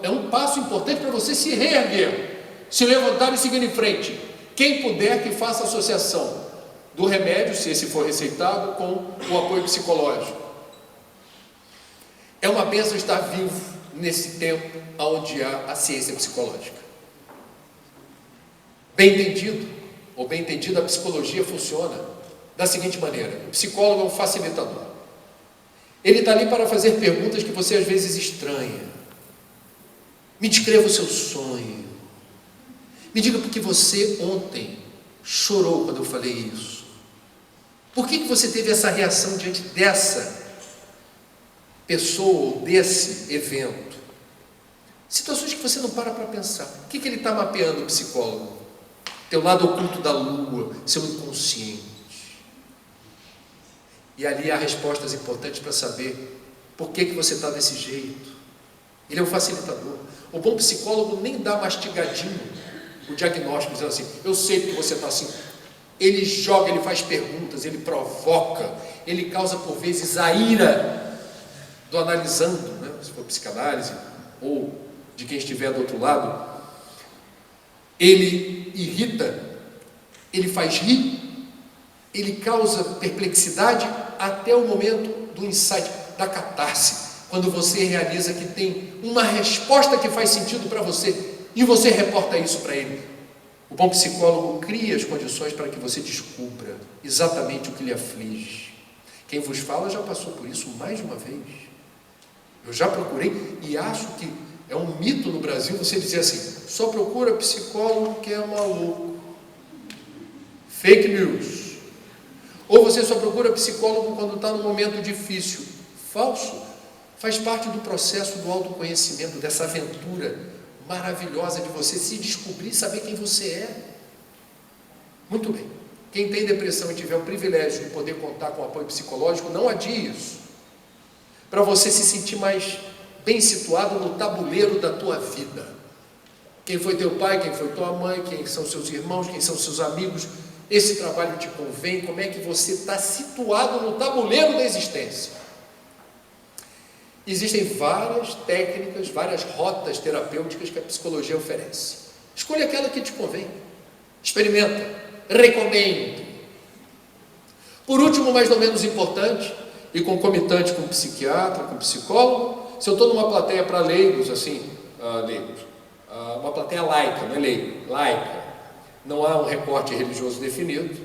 A: É um passo importante para você se reerguer, se levantar e seguir em frente. Quem puder, que faça associação do remédio, se esse for receitado, com o apoio psicológico. É uma bênção estar vivo nesse tempo onde há a ciência psicológica. Bem entendido, ou bem entendida, a psicologia funciona da seguinte maneira: o psicólogo é um facilitador. Ele está ali para fazer perguntas que você às vezes estranha. Me descreva o seu sonho. Me diga por que você ontem chorou quando eu falei isso. Por que você teve essa reação diante dessa pessoa ou desse evento? Situações que você não para pensar. O que ele está mapeando, o psicólogo? Teu lado oculto da lua, seu inconsciente. E ali há respostas importantes para saber por que você está desse jeito. Ele é um facilitador. O bom psicólogo nem dá mastigadinho o diagnóstico, dizendo assim: eu sei porque você está assim. Ele joga, ele faz perguntas, ele provoca, ele causa por vezes a ira do analisando, né? Se for psicanálise, ou de quem estiver do outro lado. Ele irrita, ele faz rir, ele causa perplexidade até o momento do insight, da catarse, quando você realiza que tem uma resposta que faz sentido para você, e você reporta isso para ele. O bom psicólogo cria as condições para que você descubra exatamente o que lhe aflige. Quem vos fala já passou por isso mais de uma vez. Eu já procurei, e acho que é um mito no Brasil você dizer assim: só procura psicólogo que é maluco. Fake news. Ou você só procura psicólogo quando está num momento difícil. Falso. Faz parte do processo do autoconhecimento, dessa aventura maravilhosa de você se descobrir e saber quem você é. Muito bem. Quem tem depressão e tiver o privilégio de poder contar com apoio psicológico, não adie isso. Para você se sentir mais bem situado no tabuleiro da tua vida. Quem foi teu pai, quem foi tua mãe, quem são seus irmãos, quem são seus amigos. Esse trabalho te convém, como é que você está situado no tabuleiro da existência. Existem várias técnicas, várias rotas terapêuticas que a psicologia oferece. Escolha aquela que te convém. Experimenta, recomendo. Por último, mas não menos importante, e concomitante com psiquiatra, com psicólogo, se eu estou numa plateia para leigos, assim, uma plateia laica, não é leigo, laica, não há um recorte religioso definido,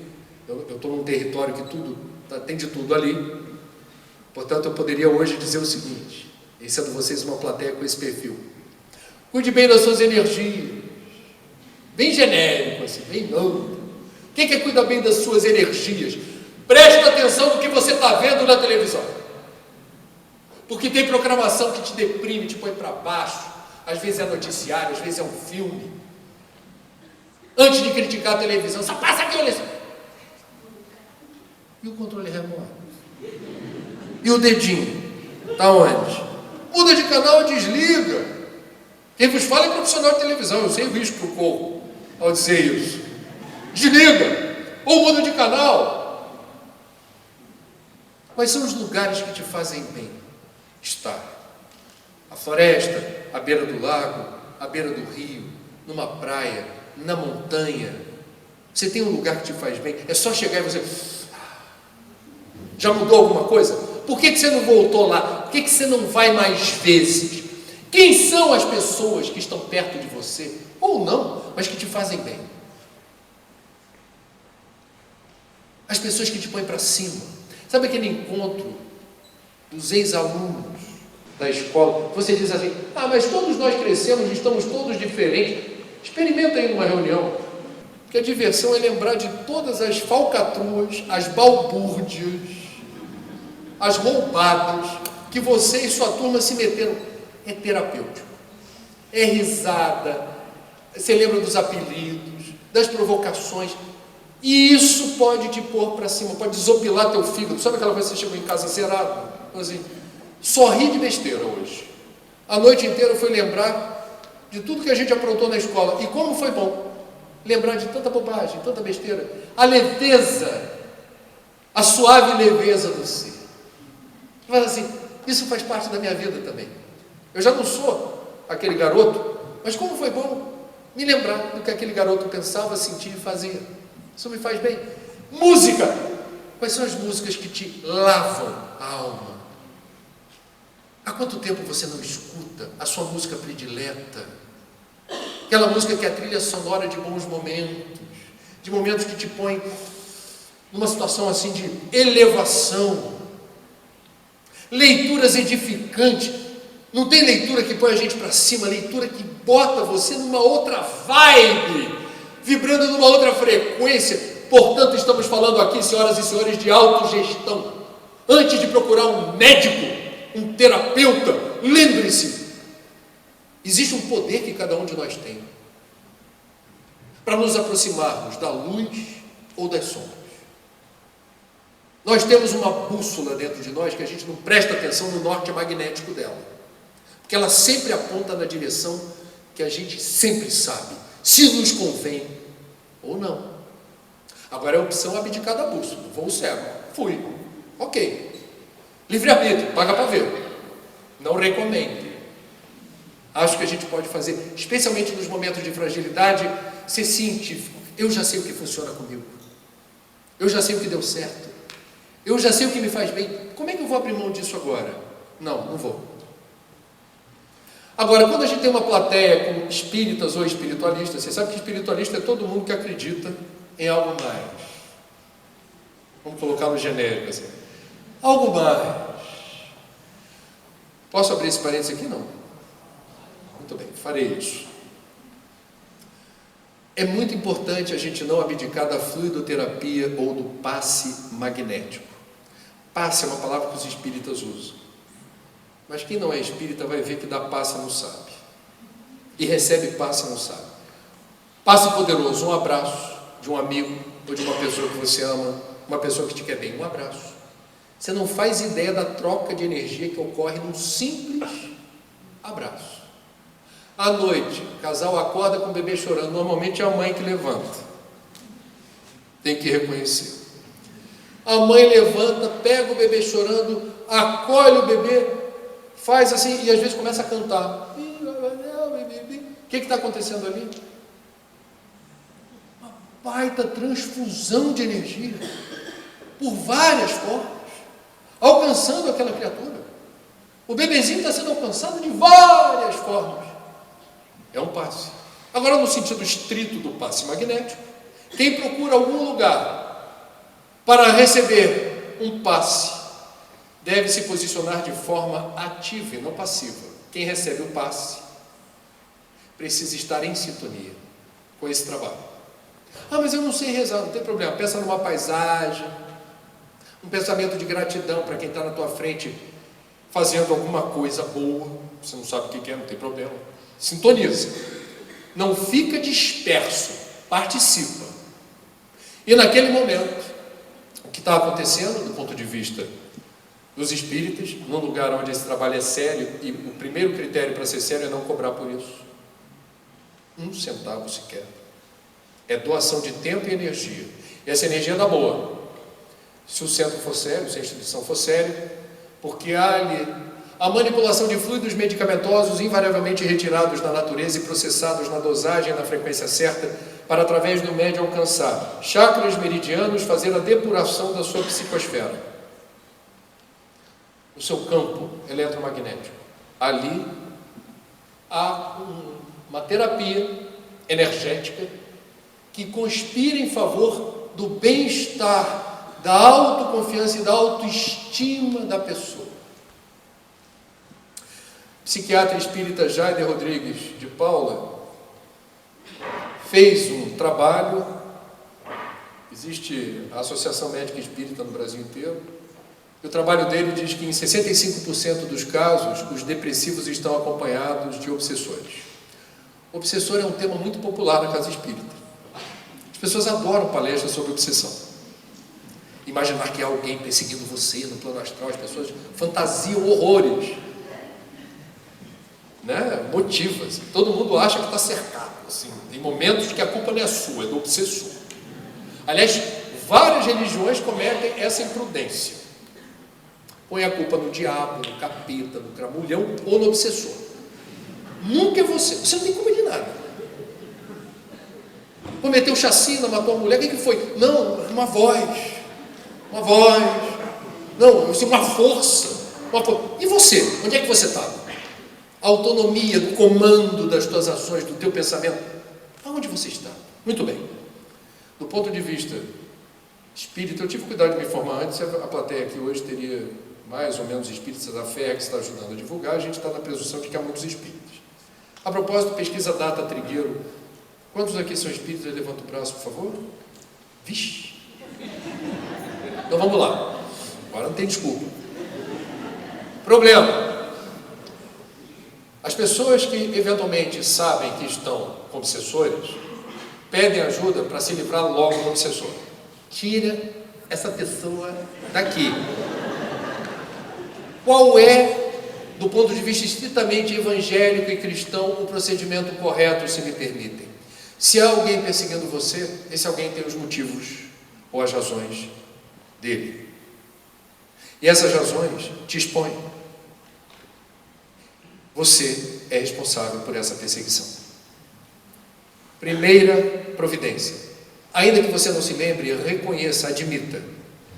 A: eu estou num território que tem de tudo ali, portanto eu poderia hoje dizer o seguinte, e sendo vocês uma plateia com esse perfil: cuide bem das suas energias, bem genérico, assim, bem amplo. Quem que cuida bem das suas energias? Presta atenção no que você está vendo na televisão, porque tem programação que te deprime, te põe para baixo. Às vezes é noticiário, às vezes é um filme. Antes de criticar a televisão, só passa violência. E o controle remoto? E o dedinho? Está onde? Muda de canal, desliga. Quem vos fala é profissional de televisão, eu sei o risco para o corpo ao dizer isso. Desliga, ou muda de canal. Quais são os lugares que te fazem bem estar? A floresta, à beira do lago, à beira do rio, numa praia, na montanha. Você tem um lugar que te faz bem? É só chegar e você... Já mudou alguma coisa? Por que você não voltou lá? Por que você não vai mais vezes? Quem são as pessoas que estão perto de você? Ou não, mas que te fazem bem? As pessoas que te põem para cima. Sabe aquele encontro dos ex-alunos da escola? Você diz assim: mas todos nós crescemos, estamos todos diferentes. Experimenta aí numa reunião. Porque a diversão é lembrar de todas as falcatruas, as balbúrdias, as roubadas que você e sua turma se meteram. É terapêutico. É risada. Você lembra dos apelidos, das provocações. E isso pode te pôr para cima, pode desopilar teu fígado. Sabe aquela coisa que você chegou em casa zerado? Assim, só ri de besteira hoje. A noite inteira foi lembrar de tudo que a gente aprontou na escola. E como foi bom lembrar de tanta bobagem, tanta besteira. A leveza, a suave leveza do ser. Mas assim, isso faz parte da minha vida também. Eu já não sou aquele garoto, mas como foi bom me lembrar do que aquele garoto pensava, sentia e fazia. Isso me faz bem. Música! Quais são as músicas que te lavam a alma? Há quanto tempo você não escuta a sua música predileta? Aquela música que é a trilha sonora de bons momentos, de momentos que te põem numa situação assim de elevação. Leituras edificantes. Não tem leitura que põe a gente para cima, leitura que bota você numa outra vibe, vibrando numa outra frequência. Portanto, estamos falando aqui, senhoras e senhores, de autogestão. Antes de procurar um médico, um terapeuta, lembre-se, existe um poder que cada um de nós tem para nos aproximarmos da luz ou das sombras. Nós temos uma bússola dentro de nós que a gente não presta atenção no norte magnético dela, porque ela sempre aponta na direção que a gente sempre sabe se nos convém ou não. Agora é a opção abdicar da bússola. Vou cego, fui, ok, livre-arbítrio, paga para ver, não recomendo. Acho que a gente pode fazer, especialmente nos momentos de fragilidade, ser científico. Eu já sei o que funciona comigo, eu já sei o que deu certo, eu já sei o que me faz bem. Como é que eu vou abrir mão disso agora? Não vou. Agora, quando a gente tem uma plateia com espíritas ou espiritualistas, você sabe que espiritualista é todo mundo que acredita em algo mais. Vamos colocar no genérico assim. Algo mais. Posso abrir esse parênteses aqui? Não. Muito bem, farei isso. É muito importante a gente não abdicar da fluidoterapia ou do passe magnético. Passe é uma palavra que os espíritas usam. Mas quem não é espírita vai ver que dá passe não sabe. E recebe passe não sabe. Passe poderoso, um abraço de um amigo ou de uma pessoa que você ama, uma pessoa que te quer bem, um abraço. Você não faz ideia da troca de energia que ocorre num simples abraço. À noite, o casal acorda com o bebê chorando, normalmente é a mãe que levanta. Tem que reconhecer. A mãe levanta, pega o bebê chorando, acolhe o bebê, faz assim e às vezes começa a cantar. O que está acontecendo ali? Uma baita transfusão de energia, por várias formas, alcançando aquela criatura. O bebezinho está sendo alcançado de várias formas. É um passe. Agora, no sentido estrito do passe magnético, quem procura algum lugar para receber um passe deve se posicionar de forma ativa e não passiva. Quem recebe o passe precisa estar em sintonia com esse trabalho. Mas eu não sei rezar, não tem problema. Pensa numa paisagem, um pensamento de gratidão para quem está na tua frente fazendo alguma coisa boa. Você não sabe o que é, não tem problema. Sintoniza. Não fica disperso, participa. E naquele momento, o que está acontecendo do ponto de vista dos espíritas, num lugar onde esse trabalho é sério, e o primeiro critério para ser sério é não cobrar por isso. 1 centavo sequer. É doação de tempo e energia. E essa energia dá boa. Se o centro for sério, se a instituição for séria, porque há ali a manipulação de fluidos medicamentosos invariavelmente retirados da natureza e processados na dosagem e na frequência certa, para através do médium alcançar chakras meridianos, fazer a depuração da sua psicosfera, o seu campo eletromagnético. Ali há uma terapia energética que conspira em favor do bem-estar, da autoconfiança e da autoestima da pessoa. O psiquiatra espírita Jader Rodrigues de Paula fez um trabalho, existe a Associação Médica Espírita no Brasil inteiro, e o trabalho dele diz que em 65% dos casos, os depressivos estão acompanhados de obsessores. Obsessor é um tema muito popular na casa espírita. As pessoas adoram palestras sobre obsessão. Imaginar que há alguém perseguindo você no plano astral, as pessoas fantasiam horrores, né? Motivas. Todo mundo acha que está cercado. Assim, tem momentos que a culpa não é sua, é do obsessor. Aliás, várias religiões cometem essa imprudência. Põe a culpa no diabo, no capeta, no cramulhão ou no obsessor. Nunca é você. Você não tem culpa de nada. Cometeu chacina, matou a mulher, o que foi? Não, uma voz. Não, uma força. E você? Onde é que você estava? A autonomia do comando das tuas ações, do teu pensamento. Aonde você está? Muito bem. Do ponto de vista espírita, eu tive cuidado de me informar antes. A plateia aqui hoje teria mais ou menos espíritas da fé que está ajudando a divulgar. A gente está na presunção de que há muitos espíritas. A propósito, pesquisa Data Trigueiro. Quantos aqui são espíritas? Levanta o braço, por favor. Vixe! Então vamos lá. Agora não tem desculpa. Problema. As pessoas que eventualmente sabem que estão com obsessores pedem ajuda para se livrar logo do obsessor. Tira essa pessoa daqui. Qual é, do ponto de vista estritamente evangélico e cristão, o procedimento correto, se me permitem? Se há alguém perseguindo você, esse alguém tem os motivos ou as razões dele. E essas razões te expõem. Você é responsável por essa perseguição. Primeira providência. Ainda que você não se lembre, reconheça, admita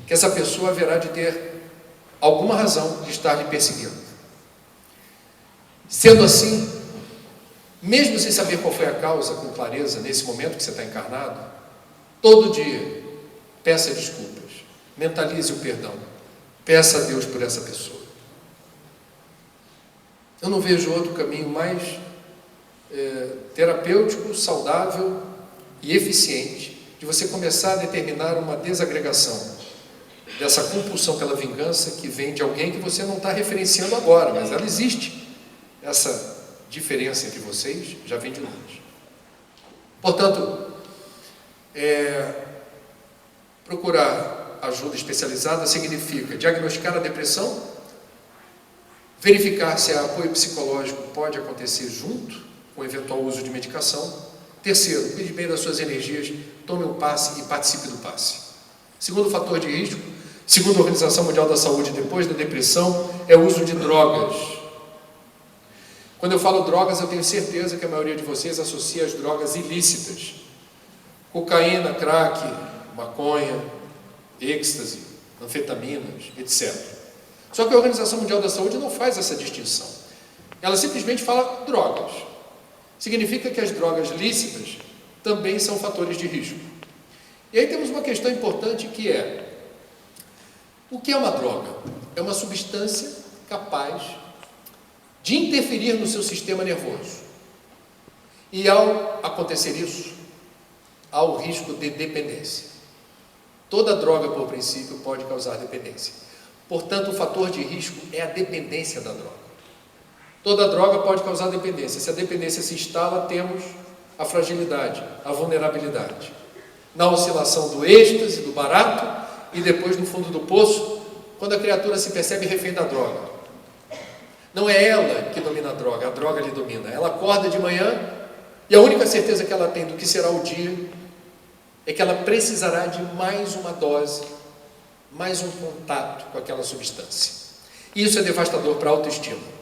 A: que essa pessoa haverá de ter alguma razão de estar lhe perseguindo. Sendo assim, mesmo sem saber qual foi a causa com clareza nesse momento que você está encarnado, todo dia peça desculpas, mentalize o perdão, peça a Deus por essa pessoa. Eu não vejo outro caminho mais terapêutico, saudável e eficiente de você começar a determinar uma desagregação dessa compulsão pela vingança que vem de alguém que você não está referenciando agora, mas ela existe. Essa diferença entre vocês já vem de longe. Portanto, procurar ajuda especializada significa diagnosticar a depressão, verificar se apoio psicológico pode acontecer junto com o eventual uso de medicação. Terceiro, cuide bem das suas energias, tome um passe e participe do passe. Segundo fator de risco, segundo a Organização Mundial da Saúde, depois da depressão, é o uso de drogas. Quando eu falo drogas, eu tenho certeza que a maioria de vocês associa as drogas ilícitas. Cocaína, crack, maconha, êxtase, anfetaminas, etc. Só que a Organização Mundial da Saúde não faz essa distinção. Ela simplesmente fala drogas. Significa que as drogas lícitas também são fatores de risco. E aí temos uma questão importante que é: o que é uma droga? É uma substância capaz de interferir no seu sistema nervoso. E ao acontecer isso, há o risco de dependência. Toda droga, por princípio, pode causar dependência. Portanto, o fator de risco é a dependência da droga. Toda droga pode causar dependência. Se a dependência se instala, temos a fragilidade, a vulnerabilidade. Na oscilação do êxtase, do barato, e depois no fundo do poço, quando a criatura se percebe refém da droga. Não é ela que domina a droga lhe domina. Ela acorda de manhã e a única certeza que ela tem do que será o dia é que ela precisará de mais uma dose, mais um contato com aquela substância. E isso é devastador para a autoestima.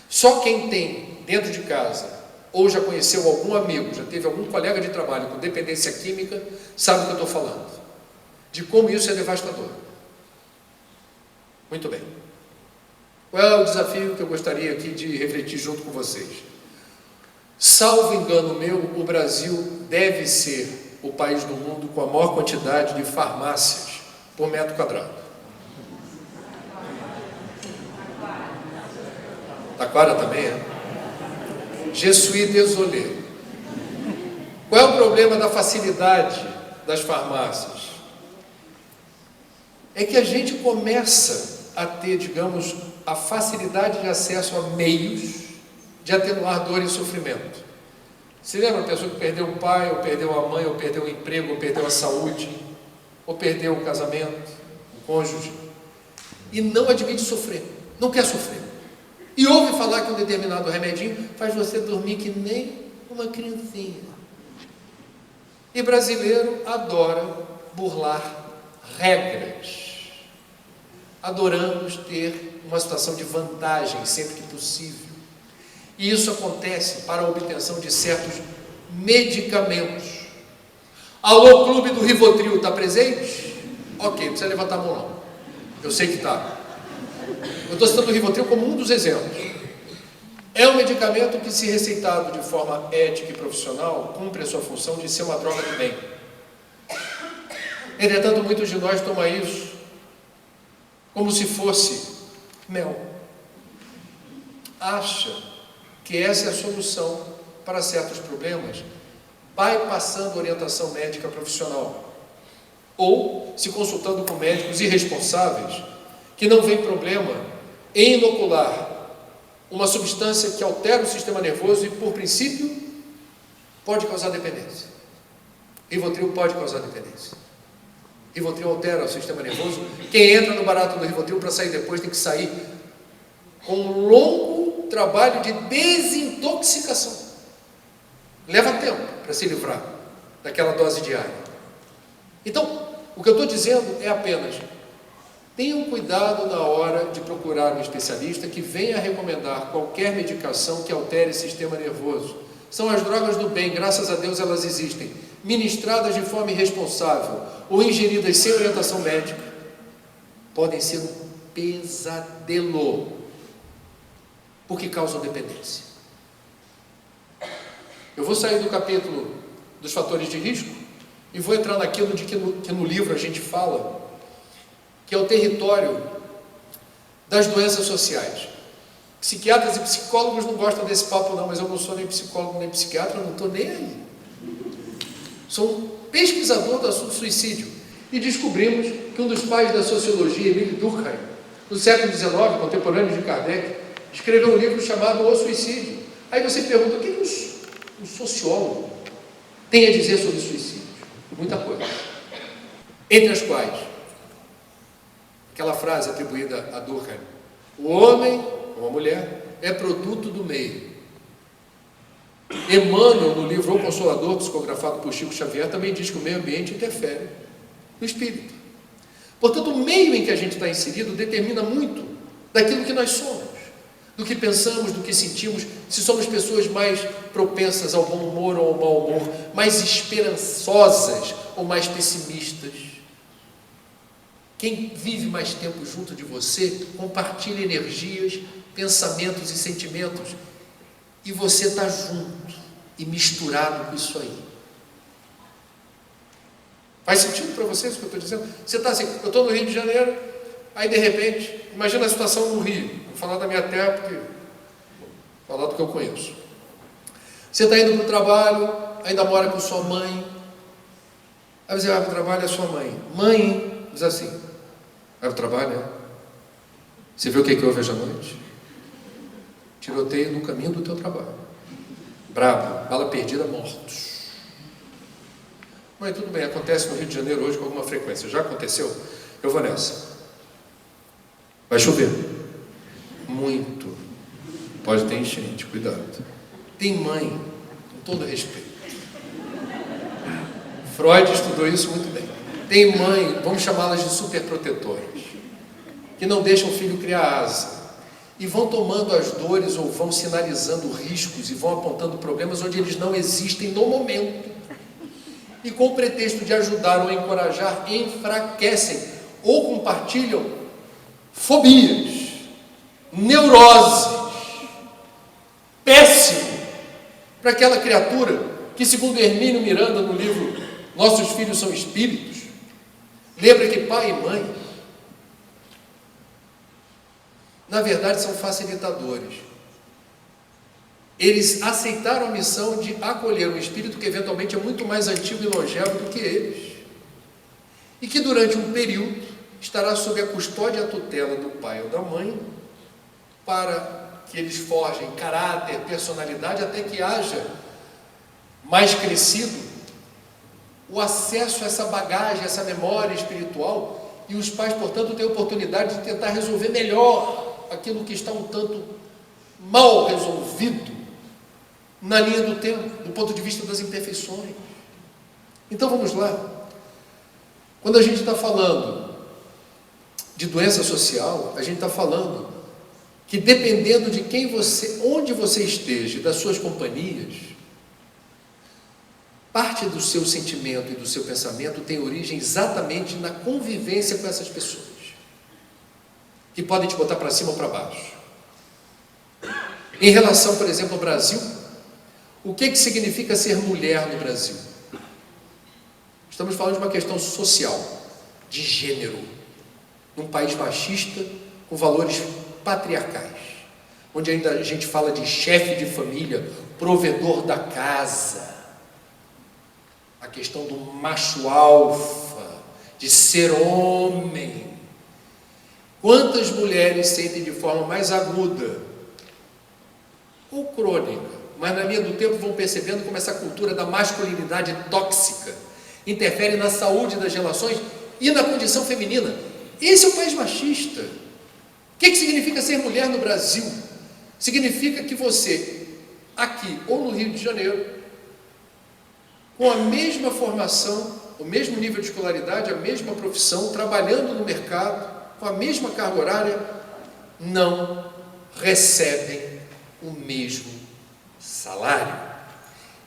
A: Só quem tem dentro de casa, ou já conheceu algum amigo, já teve algum colega de trabalho com dependência química, sabe o que eu estou falando, de como isso é devastador. Muito bem. Qual é o desafio que eu gostaria aqui de refletir junto com vocês? Salvo engano meu, o Brasil deve ser o país do mundo com a maior quantidade de farmácias por metro quadrado. Taquara também é? Je suis désolé. Qual é o problema da facilidade das farmácias? É que a gente começa a ter, digamos, a facilidade de acesso a meios de atenuar dor e sofrimento. Você lembra a pessoa que perdeu o pai, ou perdeu a mãe, ou perdeu o emprego, ou perdeu a saúde, ou perdeu o casamento, o cônjuge, e não admite sofrer, não quer sofrer. E ouve falar que um determinado remedinho faz você dormir que nem uma criancinha. E brasileiro adora burlar regras. Adoramos ter uma situação de vantagem sempre que possível. E isso acontece para a obtenção de certos medicamentos. Alô, Clube do Rivotril, está presente? Ok, não precisa levantar a mão não. Eu sei que está. Eu estou citando o Rivotril como um dos exemplos. É um medicamento que, se receitado de forma ética e profissional, cumpre a sua função de ser uma droga do bem. Entretanto, muitos de nós tomam isso como se fosse mel. Acha que essa é a solução para certos problemas, bypassando orientação médica profissional, ou se consultando com médicos irresponsáveis, que não veem problema em inocular uma substância que altera o sistema nervoso e, por princípio, pode causar dependência. Rivotril pode causar dependência. Rivotril altera o sistema nervoso. Quem entra no barato do Rivotril para sair depois tem que sair com um longo trabalho de desintoxicação. Leva tempo para se livrar daquela dose diária. Então, o que eu estou dizendo é apenas: tenham cuidado na hora de procurar um especialista que venha recomendar qualquer medicação que altere o sistema nervoso. São as drogas do bem, graças a Deus elas existem. Ministradas de forma irresponsável ou ingeridas sem orientação médica, podem ser um pesadelo, porque causam dependência. Eu vou sair do capítulo dos fatores de risco e vou entrar naquilo de que no livro a gente fala, que é o território das doenças sociais. Psiquiatras e psicólogos não gostam desse papo não, mas eu não sou nem psicólogo nem psiquiatra, eu não estou nem aí. Sou um pesquisador do assunto suicídio e descobrimos que um dos pais da sociologia, Emile Durkheim, no século XIX, contemporâneo de Kardec, escreveu um livro chamado O Suicídio. Aí você pergunta: o que um sociólogo tem a dizer sobre suicídio? Muita coisa. Entre as quais, aquela frase atribuída a Durkheim: o homem ou a mulher é produto do meio. Emmanuel, no livro O Consolador, psicografado por Chico Xavier, também diz que o meio ambiente interfere no espírito. Portanto, o meio em que a gente está inserido determina muito daquilo que nós somos, do que pensamos, do que sentimos, se somos pessoas mais propensas ao bom humor ou ao mau humor, mais esperançosas ou mais pessimistas. Quem vive mais tempo junto de você compartilha energias, pensamentos e sentimentos, e você está junto e misturado com isso aí. Faz sentido para vocês o que eu estou dizendo? Você está assim: eu estou no Rio de Janeiro, aí de repente, imagina a situação no Rio, vou falar da minha terra porque vou falar do que eu conheço. Você está indo para o trabalho, ainda mora com sua mãe, aí você vai para o trabalho e a sua mãe, diz assim: vai para o trabalho, né? Você viu o que houve hoje à noite? Tiroteio no caminho do teu trabalho. Brabo, bala perdida, mortos. Mas tudo bem, acontece no Rio de Janeiro hoje com alguma frequência. Já aconteceu? Eu vou nessa. Vai chover. Muito. Pode ter enchente, cuidado. Tem mãe, com todo respeito. Freud estudou isso muito bem. Tem mãe, vamos chamá-las de superprotetoras, que não deixam o filho criar asa, e vão tomando as dores ou vão sinalizando riscos e vão apontando problemas onde eles não existem no momento, e com o pretexto de ajudar ou encorajar, enfraquecem ou compartilham fobias, neuroses. Péssimo para aquela criatura que, segundo Hermínio Miranda, no livro Nossos Filhos São Espíritos, lembra que pai e mãe, na verdade, são facilitadores. Eles aceitaram a missão de acolher um espírito que eventualmente é muito mais antigo e longevo do que eles, e que durante um período estará sob a custódia e a tutela do pai ou da mãe, para que eles forjem caráter, personalidade, até que haja mais crescido o acesso a essa bagagem, a essa memória espiritual, e os pais, portanto, têm a oportunidade de tentar resolver melhor aquilo que está um tanto mal resolvido na linha do tempo, do ponto de vista das imperfeições. Então vamos lá. Quando a gente está falando de doença social, a gente está falando que dependendo de onde você esteja, das suas companhias, parte do seu sentimento e do seu pensamento tem origem exatamente na convivência com essas pessoas, que podem te botar para cima ou para baixo. Em relação, por exemplo, ao Brasil, o que significa ser mulher no Brasil? Estamos falando de uma questão social, de gênero, num país machista, com valores patriarcais, onde ainda a gente fala de chefe de família, provedor da casa, a questão do macho alfa, de ser homem. Quantas mulheres sentem de forma mais aguda ou crônica, mas na linha do tempo vão percebendo como essa cultura da masculinidade tóxica interfere na saúde das relações e na condição feminina. Esse é o país machista. O que significa ser mulher no Brasil? Significa que você, aqui ou no Rio de Janeiro, com a mesma formação, o mesmo nível de escolaridade, a mesma profissão, trabalhando no mercado, com a mesma carga horária, não recebem o mesmo salário.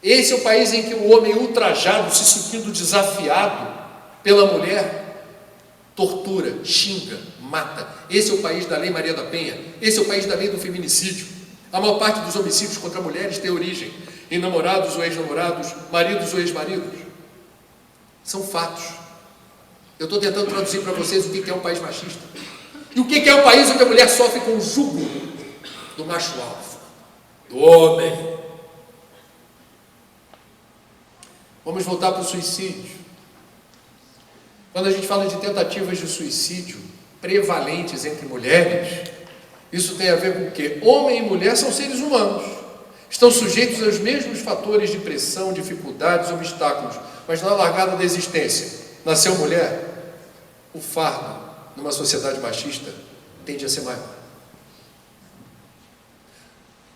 A: Esse é o país em que o homem ultrajado, se sentindo desafiado pela mulher, tortura, xinga, mata. Esse é o país da Lei Maria da Penha. Esse é o país da lei do feminicídio. A maior parte dos homicídios contra mulheres tem origem em namorados ou ex-namorados, maridos ou ex-maridos. São fatos. Eu estou tentando traduzir para vocês o que é um país machista. E o que é um país onde a mulher sofre com o jugo do macho alfa, do homem. Vamos voltar para o suicídio. Quando a gente fala de tentativas de suicídio prevalentes entre mulheres, isso tem a ver com o quê? Homem e mulher são seres humanos, estão sujeitos aos mesmos fatores de pressão, dificuldades, obstáculos, mas na largada da existência, nasceu mulher, o fardo numa sociedade machista tende a ser maior.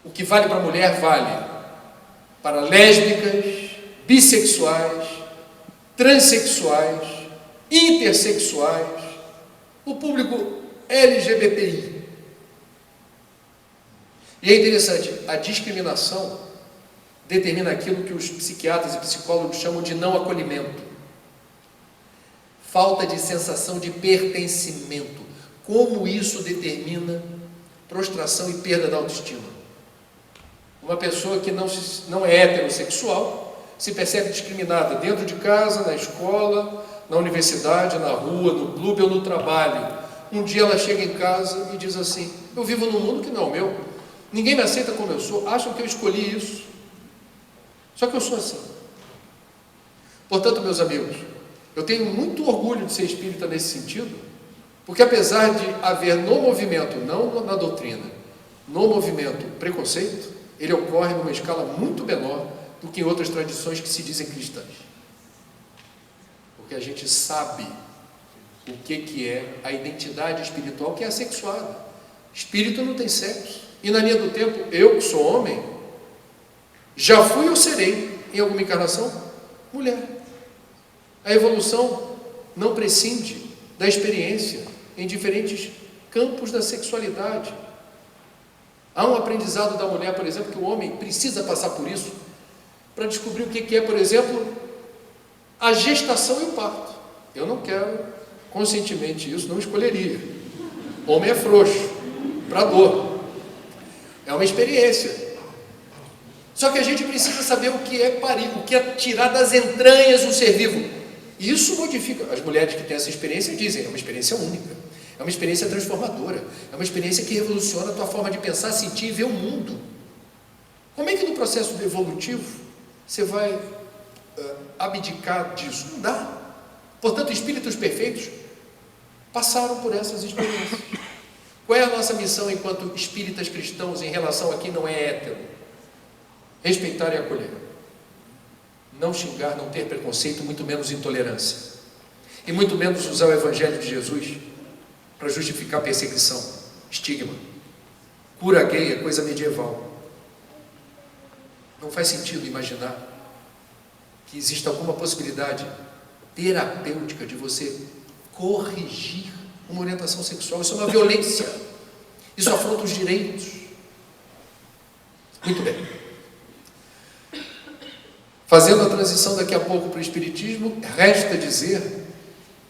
A: O que vale para a mulher vale para lésbicas, bissexuais, transexuais, intersexuais, o público LGBTI. E é interessante, a discriminação determina aquilo que os psiquiatras e psicólogos chamam de não acolhimento. Falta de sensação de pertencimento. Como isso determina prostração e perda da autoestima? Uma pessoa que não é heterossexual se percebe discriminada dentro de casa, na escola, na universidade, na rua, no clube ou no trabalho. Um dia ela chega em casa e diz assim: eu vivo num mundo que não é o meu, ninguém me aceita como eu sou, acham que eu escolhi isso, só que eu sou assim. Portanto, meus amigos, eu tenho muito orgulho de ser espírita nesse sentido, porque apesar de haver no movimento, não na doutrina, no movimento preconceito, ele ocorre numa escala muito menor do que em outras tradições que se dizem cristãs. Porque a gente sabe o que é a identidade espiritual, que é assexuada. Espírito não tem sexo. E na linha do tempo, eu que sou homem, já fui ou serei, em alguma encarnação, mulher. A evolução não prescinde da experiência em diferentes campos da sexualidade. Há um aprendizado da mulher, por exemplo, que o homem precisa passar por isso para descobrir o que é, por exemplo, a gestação e o parto. Eu não quero conscientemente isso, não escolheria. Homem é frouxo, para dor. É uma experiência. Só que a gente precisa saber o que é parir, o que é tirar das entranhas um ser vivo. Isso modifica. As mulheres que têm essa experiência dizem: é uma experiência única, é uma experiência transformadora, é uma experiência que revoluciona a tua forma de pensar, sentir e ver o mundo. Como é que no processo evolutivo você vai abdicar disso? Não dá. Portanto, espíritos perfeitos passaram por essas experiências. Qual é a nossa missão enquanto espíritas cristãos em relação a quem não é hétero? Respeitar e acolher. Não xingar, não ter preconceito, muito menos intolerância. E muito menos usar o Evangelho de Jesus para justificar perseguição, estigma. Cura gay é coisa medieval. Não faz sentido imaginar que exista alguma possibilidade terapêutica de você corrigir uma orientação sexual. Isso é uma violência. Isso afronta os direitos. Muito bem. Fazendo a transição daqui a pouco para o Espiritismo, resta dizer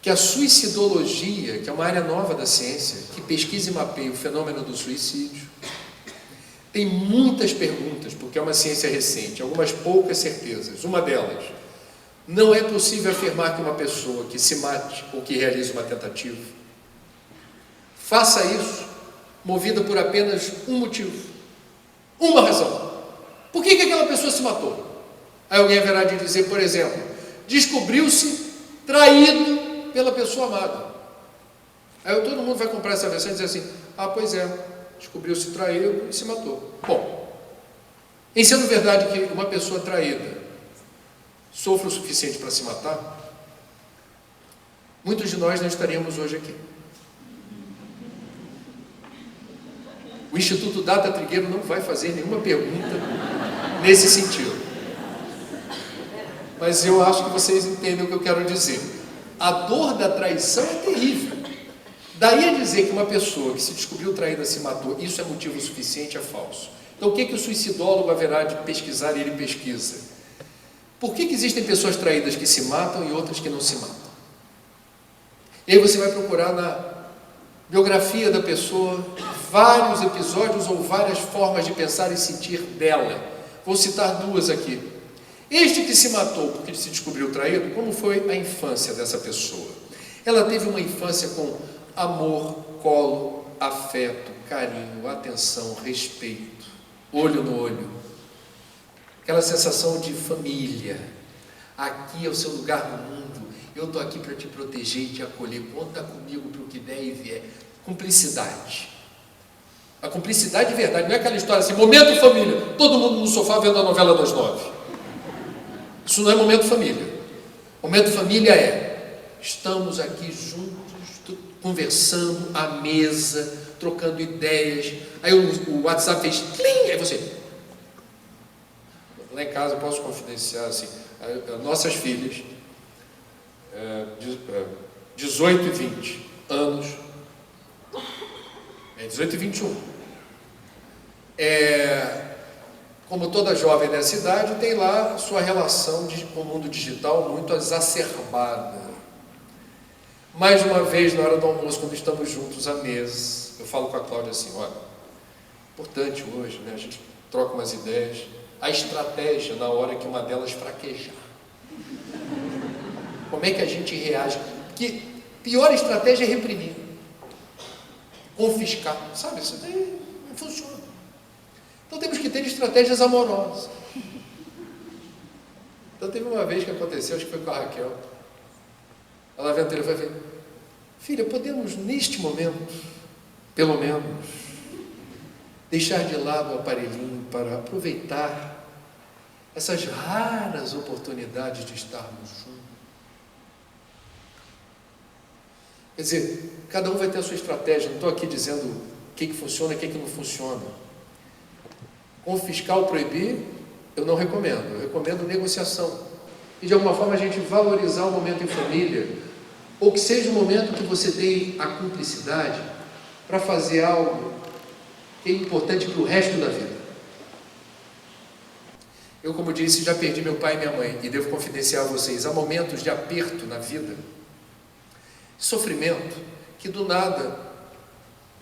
A: que a suicidologia, que é uma área nova da ciência, que pesquisa e mapeia o fenômeno do suicídio, tem muitas perguntas, porque é uma ciência recente, algumas poucas certezas. Uma delas, não é possível afirmar que uma pessoa que se mate ou que realize uma tentativa faça isso movida por apenas um motivo, uma razão. Por que aquela pessoa se matou? Aí alguém haverá de dizer, por exemplo, descobriu-se traído pela pessoa amada. Aí todo mundo vai comprar essa versão e dizer assim, pois é, descobriu-se traído e se matou. Bom, em sendo verdade que uma pessoa traída sofre o suficiente para se matar, muitos de nós não estaríamos hoje aqui. O Instituto Data Trigueiro não vai fazer nenhuma pergunta nesse sentido. Mas eu acho que vocês entendem o que eu quero dizer. A dor da traição é terrível. Daí a dizer que uma pessoa que se descobriu traída se matou, isso é motivo suficiente, é falso. Então o que o suicidólogo haverá de pesquisar e ele pesquisa? Por que existem pessoas traídas que se matam e outras que não se matam? E aí você vai procurar na biografia da pessoa vários episódios ou várias formas de pensar e sentir dela. Vou citar duas aqui. Este que se matou porque se descobriu traído, como foi a infância dessa pessoa? Ela teve uma infância com amor, colo, afeto, carinho, atenção, respeito, olho no olho. Aquela sensação de família. Aqui é o seu lugar no mundo. Eu estou aqui para te proteger e te acolher. Conta comigo para o que der e vier. Cumplicidade. A cumplicidade de verdade. Não é aquela história assim, momento família. Todo mundo no sofá vendo a novela das 9. Isso não é momento família. Momento família é, estamos aqui juntos, conversando à mesa, trocando ideias. Aí o WhatsApp fez clim, aí você... Lá em casa eu posso confidenciar assim, nossas filhas, 18 e 20 anos, 18 e 21. Como toda jovem dessa idade, tem lá sua relação com o mundo digital muito exacerbada. Mais uma vez, na hora do almoço, quando estamos juntos à mesa, eu falo com a Cláudia assim, olha, importante hoje, né? A gente troca umas ideias, a estratégia na hora que uma delas fraquejar. Como é que a gente reage? Porque pior estratégia é reprimir, confiscar, sabe? Isso daí não funciona. Então temos que ter estratégias amorosas. Então teve uma vez que aconteceu, acho que foi com a Raquel. Ela veio no telefone e falou, filha, podemos neste momento, pelo menos, deixar de lado o aparelhinho para aproveitar essas raras oportunidades de estarmos juntos. Quer dizer, cada um vai ter a sua estratégia, não estou aqui dizendo o que funciona e o que não funciona. Confiscar ou proibir, eu não recomendo, eu recomendo negociação. E de alguma forma a gente valorizar o momento em família, ou que seja um momento que você dê a cumplicidade para fazer algo que é importante para o resto da vida. Eu, como disse, já perdi meu pai e minha mãe, e devo confidenciar a vocês, há momentos de aperto na vida, sofrimento, que do nada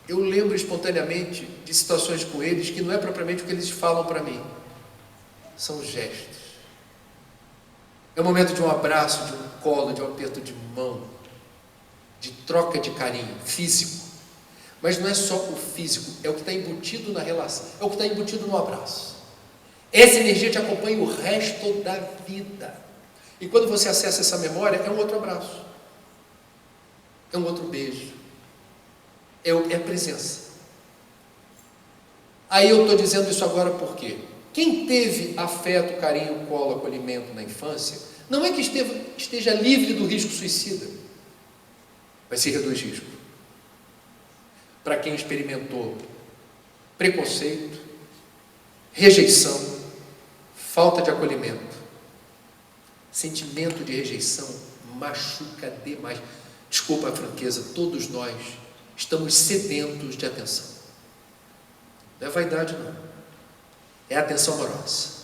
A: eu lembro espontaneamente de situações com eles que não é propriamente o que eles falam para mim, são gestos. É o momento de um abraço, de um colo, de um aperto de mão, de troca de carinho físico. Mas não é só o físico, é o que está embutido na relação, é o que está embutido no abraço. Essa energia te acompanha o resto da vida. E quando você acessa essa memória, é um outro abraço, é um outro beijo, é a presença. Aí eu estou dizendo isso agora por quê? Quem teve afeto, carinho, colo, acolhimento na infância, não é que esteja livre do risco suicida, mas se reduz risco. Para quem experimentou preconceito, rejeição, falta de acolhimento, sentimento de rejeição machuca demais. Desculpa a franqueza, todos nós estamos sedentos de atenção. Não é vaidade, não. É atenção amorosa.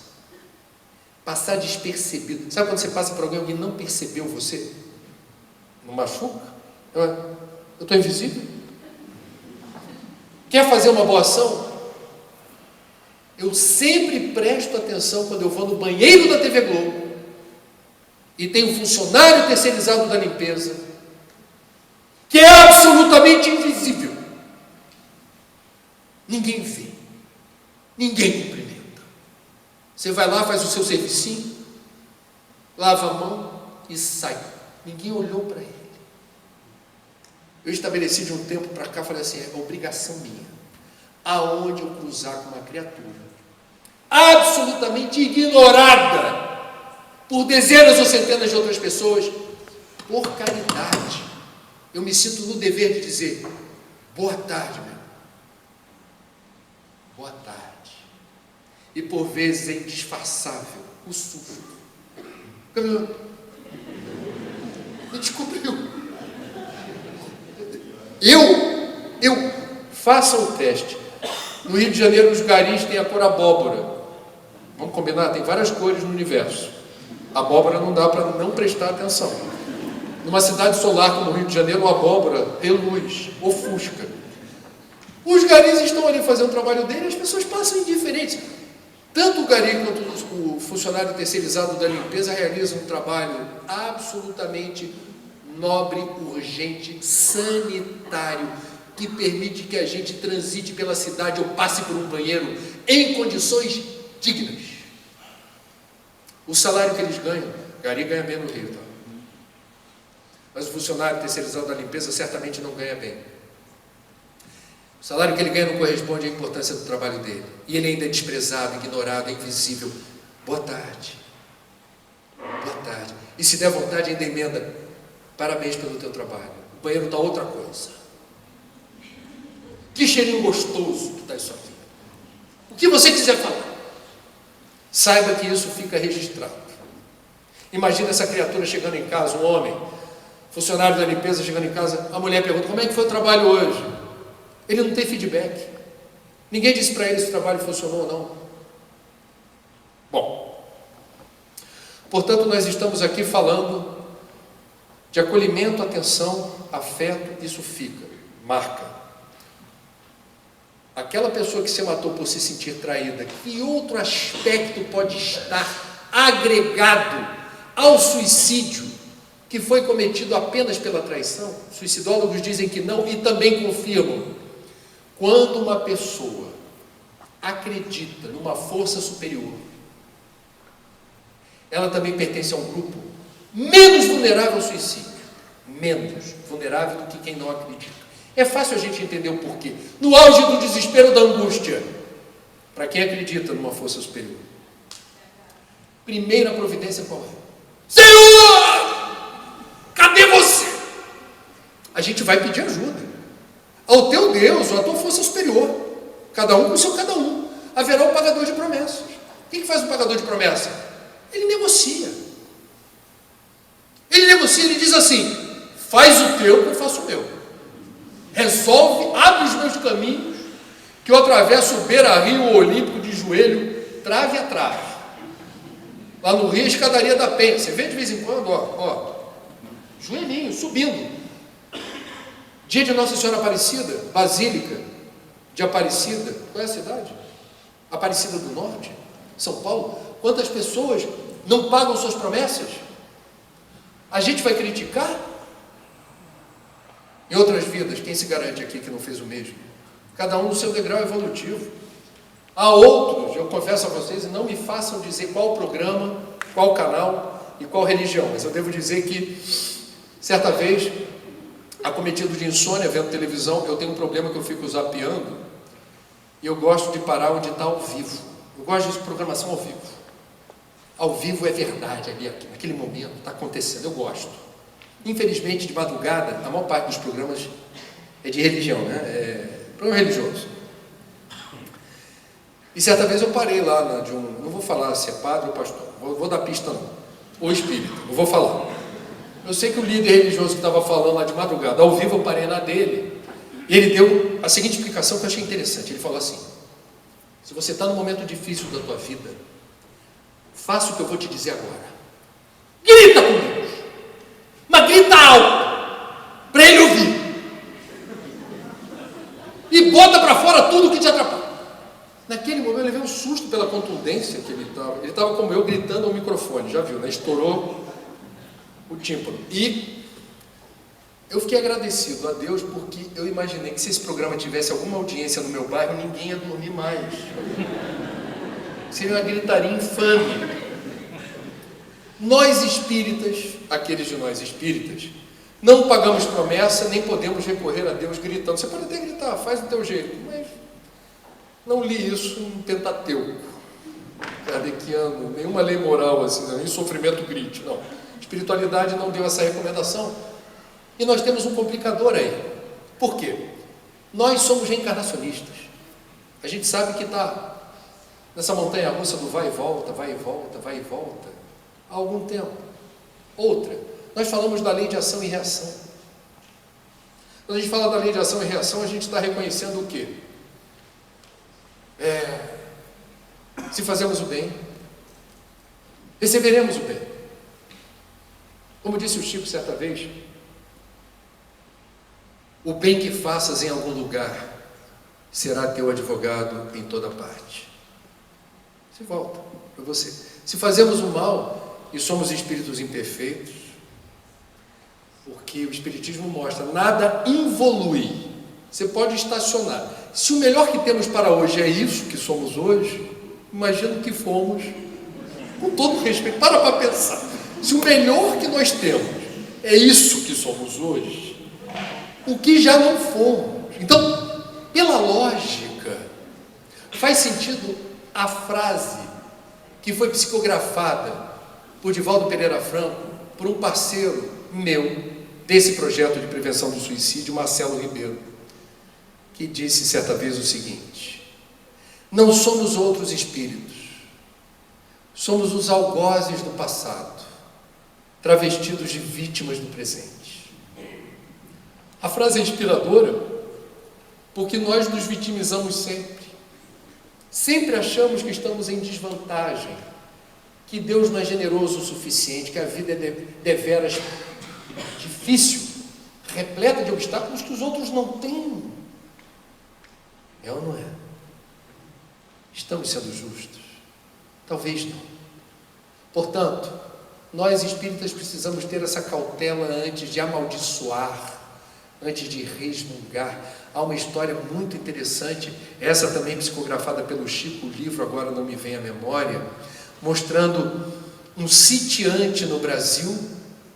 A: Passar despercebido. Sabe quando você passa por alguém não percebeu você? Não machuca? Eu estou invisível? Quer fazer uma boa ação? Eu sempre presto atenção quando eu vou no banheiro da TV Globo e tem um funcionário terceirizado da limpeza que é absolutamente invisível. Ninguém vê, ninguém cumprimenta. Você vai lá, faz o seu servicinho, lava a mão e sai. Ninguém olhou para ele. Eu estabeleci de um tempo para cá, falei assim, é obrigação minha. Aonde eu cruzar com uma criatura absolutamente ignorada por dezenas ou centenas de outras pessoas, por caridade, eu me sinto no dever de dizer, boa tarde, meu. Boa tarde. E por vezes é indisfarçável o susto. Me descobriu. Eu faça o teste. No Rio de Janeiro, os garis têm a cor abóbora. Vamos combinar? Tem várias cores no universo. A abóbora não dá para não prestar atenção. Numa cidade solar como o Rio de Janeiro, a abóbora reluz, ofusca. Os garis estão ali fazendo o trabalho dele e as pessoas passam indiferentes. Tanto o gari quanto o funcionário terceirizado da limpeza realizam um trabalho absolutamente nobre, urgente, sanitário, que permite que a gente transite pela cidade ou passe por um banheiro em condições dignas. O salário que eles ganham, gari ganha bem no Rio, tá? Mas o funcionário terceirizado da limpeza certamente não ganha bem. O salário que ele ganha não corresponde à importância do trabalho dele. E ele ainda é desprezado, ignorado, invisível. Boa tarde. Boa tarde. E se der vontade, ainda emenda. Parabéns pelo teu trabalho. O banheiro está outra coisa. Que cheirinho gostoso que está isso aqui. O que você quiser falar, saiba que isso fica registrado. Imagina essa criatura chegando em casa, um homem, funcionário da limpeza chegando em casa, a mulher pergunta, como é que foi o trabalho hoje? Ele não tem feedback. Ninguém disse para ele se o trabalho funcionou ou não. Bom, portanto, nós estamos aqui falando de acolhimento, atenção, afeto, isso fica, marca. Aquela pessoa que se matou por se sentir traída, que outro aspecto pode estar agregado ao suicídio que foi cometido apenas pela traição? Suicidólogos dizem que não e também confirmam. Quando uma pessoa acredita numa força superior, ela também pertence a um grupo menos vulnerável ao suicídio, menos vulnerável do que quem não acredita. É fácil a gente entender o porquê. No auge do desespero, da angústia, para quem acredita numa força superior, primeira providência qual é? Senhor, cadê você? A gente vai pedir ajuda ao teu Deus ou à tua força superior, cada um com o seu cada um. Haverá um pagador de promessas. O que faz um pagador de promessa? Ele negocia. Ele diz assim, faz o teu que eu faço o meu. Resolve, abre os meus caminhos, que eu atravesso o beira-rio olímpico de joelho, trave a trave. Lá no Rio, a escadaria da Penha. Você vê de vez em quando, joelhinho, subindo. Dia de Nossa Senhora Aparecida, Basílica de Aparecida, qual é a cidade? Aparecida do Norte, São Paulo. Quantas pessoas não pagam suas promessas? A gente vai criticar? Em outras vidas, quem se garante aqui que não fez o mesmo? Cada um no seu degrau evolutivo. Há outros, eu confesso a vocês, e não me façam dizer qual programa, qual canal e qual religião, mas eu devo dizer que, certa vez, acometido de insônia, vendo televisão, eu tenho um problema que eu fico zapeando, e eu gosto de parar onde está ao vivo. Eu gosto de programação ao vivo. Ao vivo é verdade, ali, naquele momento, está acontecendo, eu gosto. Infelizmente, de madrugada, a maior parte dos programas é de religião, né? É programa religioso. E certa vez eu parei lá não vou falar se é padre ou pastor, vou dar pista não, ou espírita, não vou falar. Eu sei que o líder religioso que estava falando lá de madrugada, ao vivo eu parei na dele, e ele deu a seguinte explicação que eu achei interessante. Ele falou assim, Se você está num momento difícil da tua vida, faça o que eu vou te dizer agora. Grita com Deus, mas grita alto, para Ele ouvir. E bota para fora tudo que te atrapalha. Naquele momento eu levei um susto pela contundência que ele estava. Ele estava como eu, gritando ao microfone, já viu, né? Estourou o tímpano. E eu fiquei agradecido a Deus, porque eu imaginei que se esse programa tivesse alguma audiência no meu bairro, ninguém ia dormir mais. Seria uma gritaria infame. Nós espíritas, aqueles de nós espíritas, não pagamos promessa, nem podemos recorrer a Deus gritando. Você pode até gritar, faz do teu jeito, mas não li isso no Pentateuco kardeciano, nenhuma lei moral assim, nem sofrimento grite, não. Espiritualidade não deu essa recomendação. E nós temos um complicador aí. Por quê? Nós somos reencarnacionistas. A gente sabe que está nessa montanha russa do vai e volta, vai e volta, vai e volta, há algum tempo. Outra, nós falamos da lei de ação e reação. Quando a gente fala da lei de ação e reação, a gente está reconhecendo o quê? Se fazemos o bem, receberemos o bem. Como disse o Chico certa vez, o bem que faças em algum lugar será teu advogado em toda parte. Você volta para você. Se fazemos o mal e somos espíritos imperfeitos, porque o Espiritismo mostra, nada involui. Você pode estacionar. Se o melhor que temos para hoje é isso que somos hoje, imagina o que fomos, com todo respeito, para pensar. Se o melhor que nós temos é isso que somos hoje, o que já não fomos. Então, pela lógica, faz sentido a frase que foi psicografada por Divaldo Pereira Franco, por um parceiro meu, desse projeto de prevenção do suicídio, Marcelo Ribeiro, que disse certa vez o seguinte: não somos outros espíritos, somos os algozes do passado, travestidos de vítimas do presente. A frase é inspiradora, porque nós nos vitimizamos sempre. Sempre achamos que estamos em desvantagem, que Deus não é generoso o suficiente, que a vida é deveras difícil, repleta de obstáculos que os outros não têm. É ou não é? Estamos sendo justos? Talvez não. Portanto, nós espíritas precisamos ter essa cautela antes de amaldiçoar, antes de resmungar. Há uma história muito interessante, essa também psicografada pelo Chico, o livro agora não me vem à memória, mostrando um sitiante no Brasil,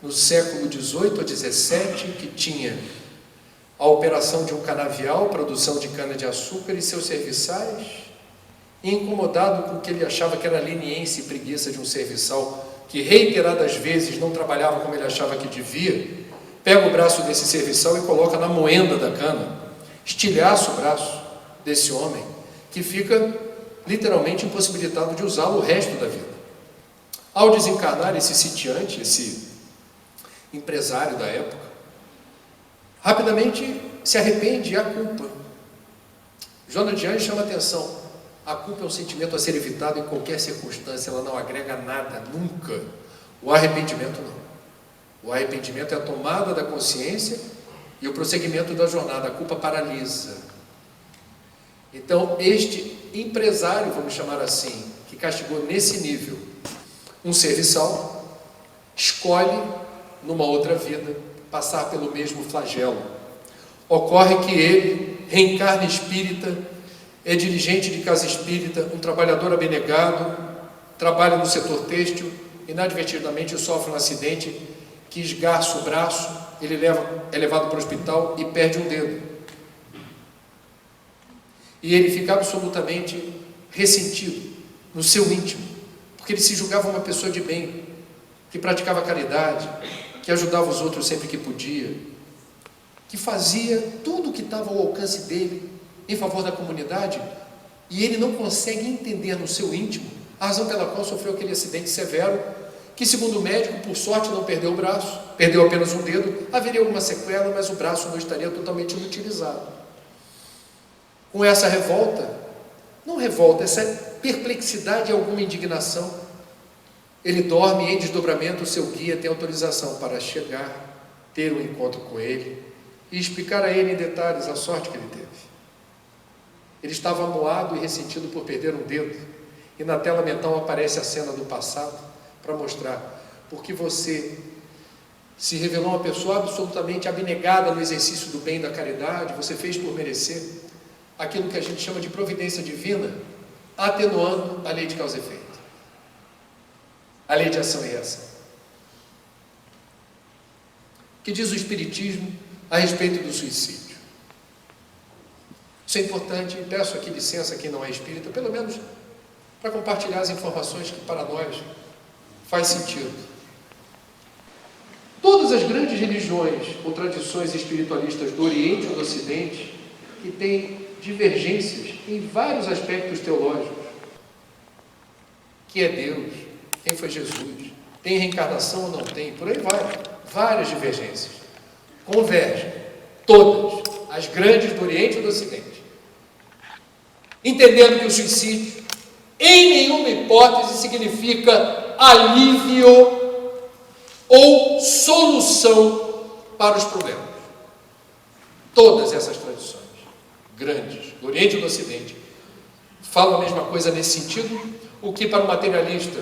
A: no século XVIII ou XVII, que tinha a operação de um canavial, produção de cana-de-açúcar e seus serviçais, e incomodado com o que ele achava que era a leniência e preguiça de um serviçal que reiteradas vezes não trabalhava como ele achava que devia, pega o braço desse serviçal e coloca na moenda da cana, estilhaça o braço desse homem, que fica literalmente impossibilitado de usá-lo o resto da vida. Ao desencarnar esse sitiante, esse empresário da época, rapidamente se arrepende e há culpa. Joana de Anjos chama atenção: a culpa é um sentimento a ser evitado em qualquer circunstância, ela não agrega nada, nunca. O arrependimento não. O arrependimento é a tomada da consciência e o prosseguimento da jornada. A culpa paralisa. Então, este empresário, vamos chamar assim, que castigou nesse nível um serviçal, escolhe, numa outra vida, passar pelo mesmo flagelo. Ocorre que ele reencarna espírita, é dirigente de casa espírita, um trabalhador abnegado, trabalha no setor têxtil, inadvertidamente sofre um acidente que esgarça o braço, ele é levado para o hospital e perde um dedo. E ele fica absolutamente ressentido no seu íntimo, porque ele se julgava uma pessoa de bem, que praticava caridade, que ajudava os outros sempre que podia, que fazia tudo o que estava ao alcance dele em favor da comunidade, e ele não consegue entender no seu íntimo a razão pela qual sofreu aquele acidente severo, que segundo o médico, por sorte, não perdeu o braço, perdeu apenas um dedo, haveria alguma sequela, mas o braço não estaria totalmente inutilizado. Com essa revolta, não revolta, essa perplexidade e alguma indignação. Ele dorme em desdobramento, o seu guia tem autorização para chegar, ter um encontro com ele e explicar a ele em detalhes a sorte que ele teve. Ele estava amuado e ressentido por perder um dedo, e na tela mental aparece a cena do passado para mostrar porque você se revelou uma pessoa absolutamente abnegada no exercício do bem e da caridade, você fez por merecer aquilo que a gente chama de providência divina, atenuando a lei de causa e efeito, a lei de ação e reação. O que diz o Espiritismo a respeito do suicídio? Isso é importante, e peço aqui licença a quem não é espírita, pelo menos para compartilhar as informações que para nós faz sentido. Todas as grandes religiões ou tradições espiritualistas do Oriente ou do Ocidente, que têm divergências em vários aspectos teológicos, que é Deus, quem foi Jesus, tem reencarnação ou não tem, por aí vai, várias divergências, convergem, todas, as grandes do Oriente e do Ocidente, entendendo que o suicídio, em nenhuma hipótese, significa alívio ou solução para os problemas. Todas essas tradições grandes, do Oriente e do Ocidente, falam a mesma coisa nesse sentido, o que para o materialista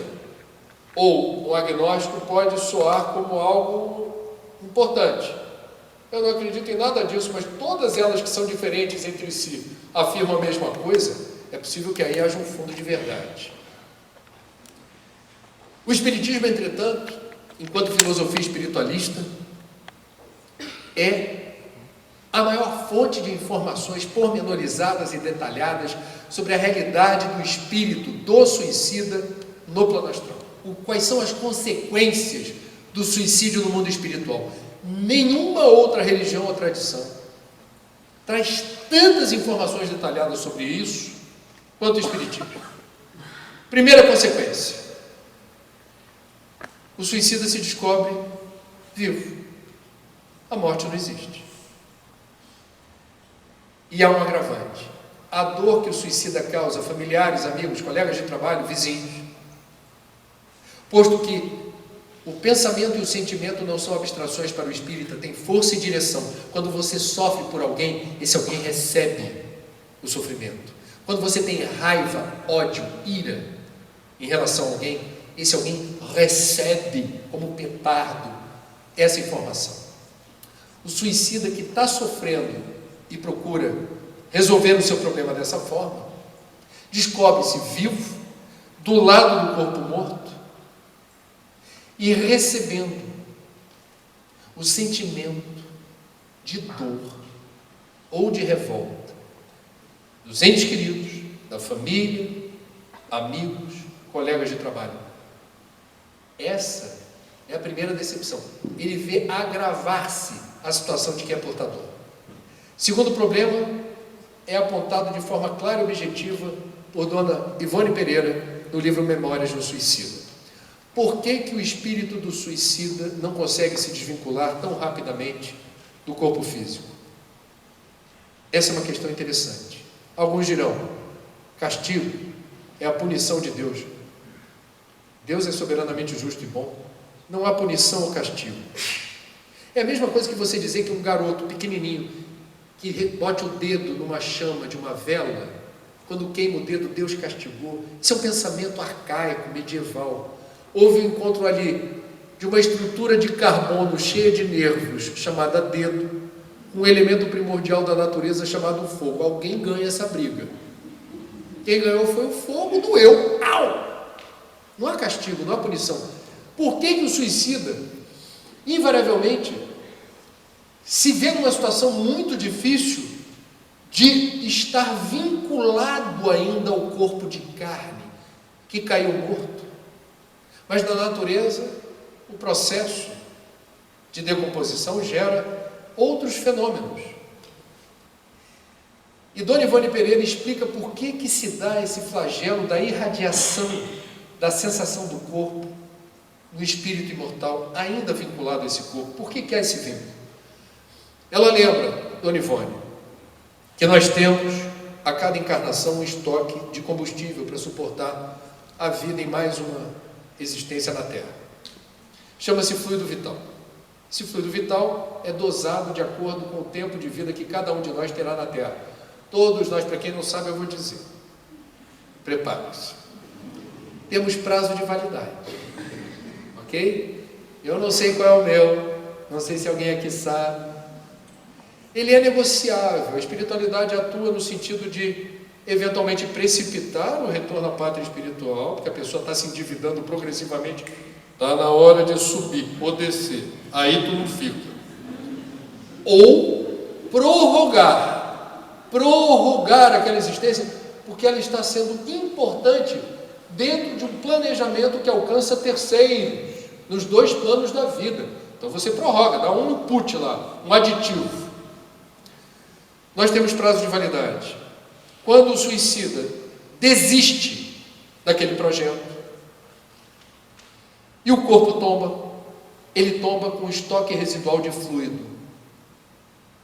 A: ou o agnóstico pode soar como algo importante. Eu não acredito em nada disso, mas todas elas que são diferentes entre si afirmam a mesma coisa, é possível que aí haja um fundo de verdade. O Espiritismo, entretanto, enquanto filosofia espiritualista, é a maior fonte de informações pormenorizadas e detalhadas sobre a realidade do espírito do suicida no plano astral. Quais são as consequências do suicídio no mundo espiritual? Nenhuma outra religião ou tradição traz tantas informações detalhadas sobre isso quanto o Espiritismo. Primeira consequência: o suicida se descobre vivo. A morte não existe. E há um agravante: a dor que o suicida causa a familiares, amigos, colegas de trabalho, vizinhos, posto que o pensamento e o sentimento não são abstrações para o espírita, tem força e direção. Quando você sofre por alguém, esse alguém recebe o sofrimento. Quando você tem raiva, ódio, ira em relação a alguém, esse alguém recebe como petardo essa informação. O suicida que está sofrendo e procura resolver o seu problema dessa forma, descobre-se vivo, do lado do corpo morto, e recebendo o sentimento de dor ou de revolta dos entes queridos, da família, amigos, colegas de trabalho. Essa é a primeira decepção. Ele vê agravar-se a situação de quem é portador. Segundo problema é apontado de forma clara e objetiva por dona Ivone Pereira no livro Memórias do Suicida. Por que que o espírito do suicida não consegue se desvincular tão rapidamente do corpo físico? Essa é uma questão interessante. Alguns dirão: castigo é a punição de Deus. Deus é soberanamente justo e bom. Não há punição ou castigo. É a mesma coisa que você dizer que um garoto pequenininho que bote o dedo numa chama de uma vela, quando queima o dedo, Deus castigou. Isso é um pensamento arcaico, medieval. Houve um encontro ali de uma estrutura de carbono cheia de nervos, chamada dedo, um elemento primordial da natureza chamado fogo. Alguém ganha essa briga. Quem ganhou foi o fogo, doeu. Au! Não há castigo, não há punição. Por que que o suicida, invariavelmente, se vê numa situação muito difícil de estar vinculado ainda ao corpo de carne que caiu morto? Mas na natureza, o processo de decomposição gera outros fenômenos. E dona Ivone Pereira explica por que que se dá esse flagelo da irradiação da sensação do corpo no espírito imortal, ainda vinculado a esse corpo. Por que que há esse vínculo? Ela lembra, dona Ivone, que nós temos a cada encarnação um estoque de combustível para suportar a vida em mais uma existência na Terra. Chama-se fluido vital. Esse fluido vital é dosado de acordo com o tempo de vida que cada um de nós terá na Terra. Todos nós, para quem não sabe, eu vou dizer. Prepare-se. Temos prazo de validade. Ok? Eu não sei qual é o meu, não sei se alguém aqui sabe. Ele é negociável. A espiritualidade atua no sentido de, eventualmente, precipitar o retorno à pátria espiritual, porque a pessoa está se endividando progressivamente. Está na hora de subir ou descer. Aí tu não fica. Ou prorrogar aquela existência, porque ela está sendo importante dentro de um planejamento que alcança terceiros, nos dois planos da vida. Então você prorroga, dá um input lá, um aditivo. Nós temos prazo de validade. Quando o suicida desiste daquele projeto e o corpo tomba, ele tomba com um estoque residual de fluido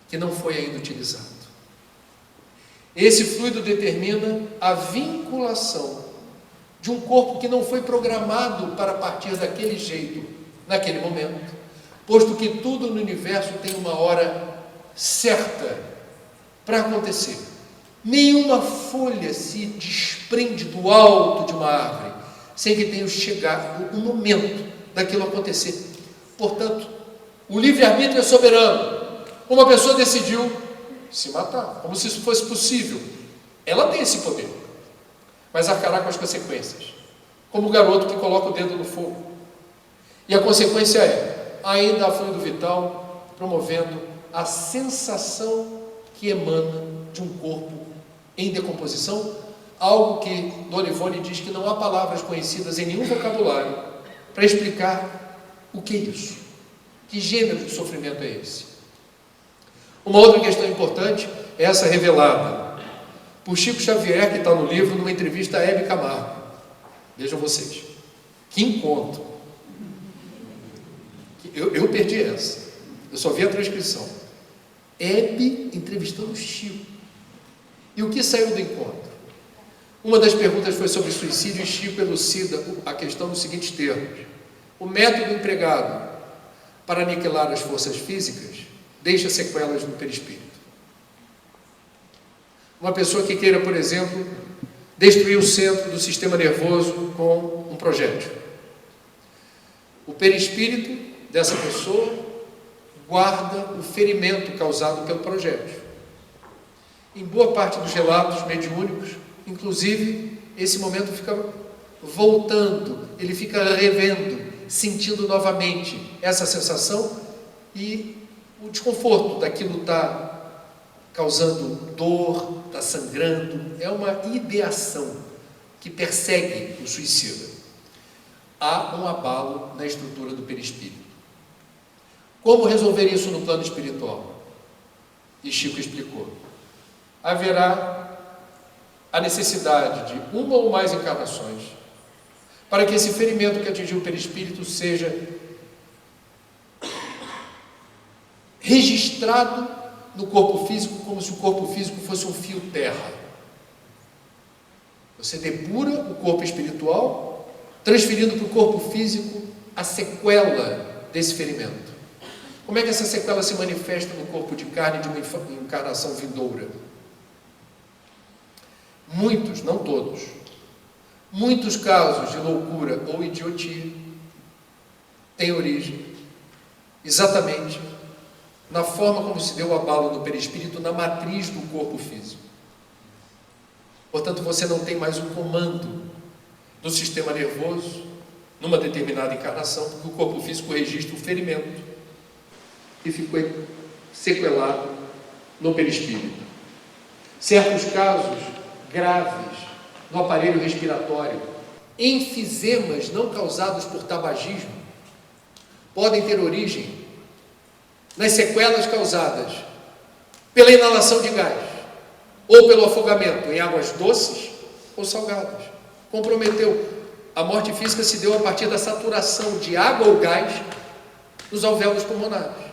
A: que não foi ainda utilizado. Esse fluido determina a vinculação de um corpo que não foi programado para partir daquele jeito, naquele momento, posto que tudo no universo tem uma hora certa para acontecer. Nenhuma folha se desprende do alto de uma árvore sem que tenha chegado o momento daquilo acontecer. Portanto, o livre-arbítrio é soberano. Uma pessoa decidiu se matar, como se isso fosse possível. Ela tem esse poder, mas arcará com as consequências, como o garoto que coloca o dedo no fogo. E a consequência é, ainda há fluido vital, promovendo a sensação que emana de um corpo em decomposição, algo que Dona Ivone diz que não há palavras conhecidas em nenhum vocabulário para explicar o que é isso, que gênero de sofrimento é esse. Uma outra questão importante é essa revelada por Chico Xavier, que está no livro, numa entrevista a Hebe Camargo. Vejam vocês, que encontro. Eu perdi essa, eu só vi a transcrição. Hebe entrevistando Chico. E o que saiu do encontro? Uma das perguntas foi sobre suicídio e Chico elucida a questão nos seguintes termos: o método empregado para aniquilar as forças físicas deixa sequelas no perispírito. Uma pessoa que queira, por exemplo, destruir o centro do sistema nervoso com um projétil. O perispírito dessa pessoa guarda o ferimento causado pelo projétil. Em boa parte dos relatos mediúnicos, inclusive, esse momento fica voltando, ele fica revendo, sentindo novamente essa sensação e o desconforto daquilo está causando dor, está sangrando. É uma ideação que persegue o suicida. Há um abalo na estrutura do perispírito. Como resolver isso no plano espiritual? E Chico explicou. Haverá a necessidade de uma ou mais encarnações para que esse ferimento que atingiu o perispírito seja registrado no corpo físico, como se o corpo físico fosse um fio terra. Você depura o corpo espiritual, transferindo para o corpo físico a sequela desse ferimento. Como é que essa sequela se manifesta no corpo de carne de uma encarnação vindoura? Muitos, não todos, muitos casos de loucura ou idiotia têm origem exatamente na forma como se deu o abalo no perispírito, na matriz do corpo físico. Portanto, você não tem mais o comando do sistema nervoso numa determinada encarnação, porque o corpo físico registra o ferimento que ficou sequelado no perispírito. Certos casos graves no aparelho respiratório, enfisemas não causados por tabagismo, podem ter origem nas sequelas causadas pela inalação de gás ou pelo afogamento em águas doces ou salgadas. Comprometeu. A morte física se deu a partir da saturação de água ou gás nos alvéolos pulmonares.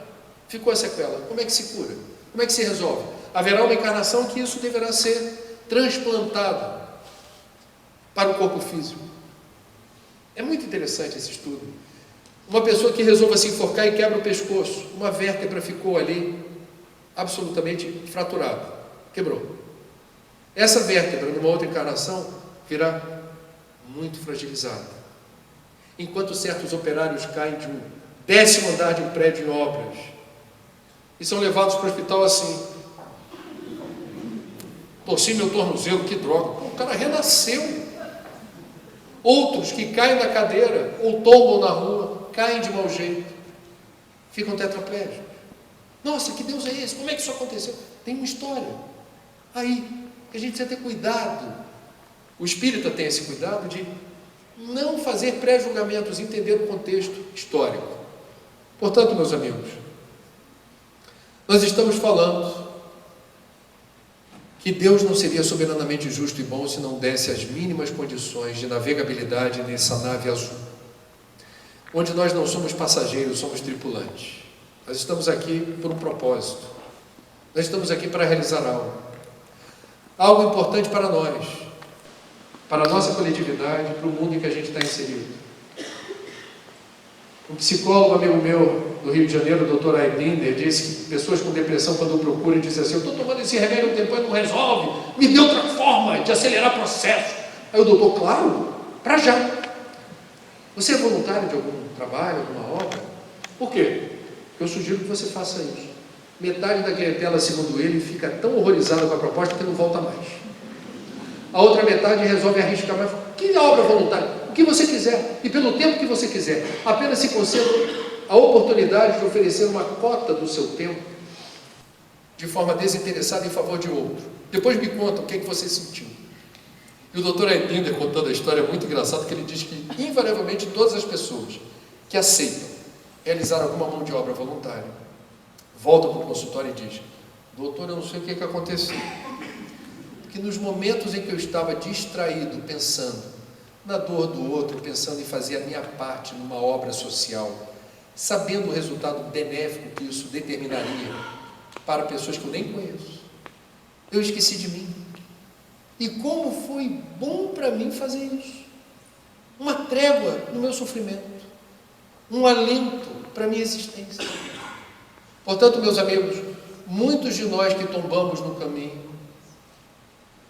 A: Ficou a sequela. Como é que se cura? Como é que se resolve? Haverá uma encarnação que isso deverá ser transplantada para o corpo físico. É muito interessante esse estudo. Uma pessoa que resolva se enforcar e quebra o pescoço, uma vértebra ficou ali absolutamente fraturada, quebrou. Essa vértebra, numa outra encarnação, virá muito fragilizada. Enquanto certos operários caem de um 10º andar de um prédio em obras e são levados para o hospital assim: torci meu tornozelo, que droga. O cara renasceu. Outros que caem da cadeira ou tombam na rua, caem de mau jeito, ficam tetraplégicos. Nossa, que Deus é esse? Como é que isso aconteceu? Tem uma história aí que a gente precisa ter cuidado. O espírita tem esse cuidado de não fazer pré-julgamentos, entender o contexto histórico. Portanto, meus amigos, nós estamos falando que Deus não seria soberanamente justo e bom se não desse as mínimas condições de navegabilidade nessa nave azul, onde nós não somos passageiros, somos tripulantes. Nós estamos aqui por um propósito. Nós estamos aqui para realizar algo importante para nós, para a nossa coletividade, para o mundo em que a gente está inserido. Um psicólogo amigo meu do Rio de Janeiro, o Dr. Aidinder, disse que pessoas com depressão, quando procuram, dizem assim: eu estou tomando esse remédio há um tempo e não resolve, me dê outra forma de acelerar o processo. Aí o doutor: claro, para já. Você é voluntário de algum trabalho, alguma obra? Por quê? Eu sugiro que você faça isso. Metade da clientela, segundo ele, fica tão horrorizada com a proposta que não volta mais. A outra metade resolve arriscar mais. Que obra voluntária? O que você quiser, e pelo tempo que você quiser. Apenas se conceda a oportunidade de oferecer uma cota do seu tempo de forma desinteressada em favor de outro. Depois me conta o que é que você sentiu. E o Dr. Aidinder, contando a história, é muito engraçado, que ele diz que invariavelmente todas as pessoas que aceitam realizar alguma mão de obra voluntária voltam para o consultório e dizem: doutor, eu não sei o que é que aconteceu, que nos momentos em que eu estava distraído, pensando na dor do outro, pensando em fazer a minha parte numa obra social, sabendo o resultado benéfico que isso determinaria para pessoas que eu nem conheço, eu esqueci de mim. E como foi bom para mim fazer isso. Uma trégua no meu sofrimento, um alento para a minha existência. Portanto, meus amigos, muitos de nós que tombamos no caminho,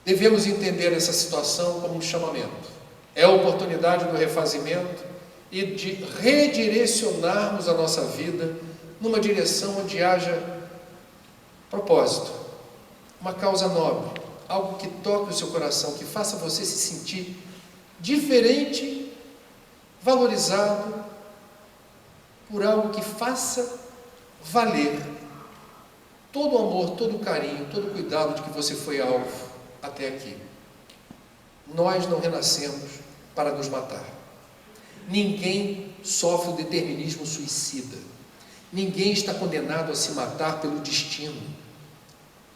A: devemos entender essa situação como um chamamento. É a oportunidade do refazimento e de redirecionarmos a nossa vida numa direção onde haja propósito, uma causa nobre, algo que toque o seu coração, que faça você se sentir diferente, valorizado por algo que faça valer todo o amor, todo o carinho, todo o cuidado de que você foi alvo até aqui. Nós não renascemos para nos matar. Ninguém sofre o determinismo suicida. Ninguém está condenado a se matar pelo destino.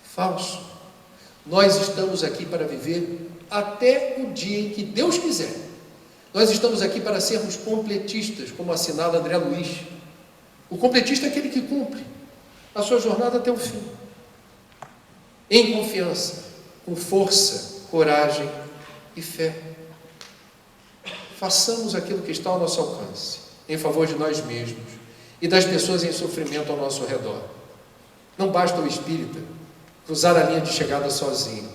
A: Falso. Nós estamos aqui para viver até o dia em que Deus quiser. Nós estamos aqui para sermos completistas, como assinala André Luiz. O completista é aquele que cumpre a sua jornada até o fim, em confiança, com força, coragem e fé. Façamos aquilo que está ao nosso alcance, em favor de nós mesmos e das pessoas em sofrimento ao nosso redor. Não basta o espírita cruzar a linha de chegada sozinho.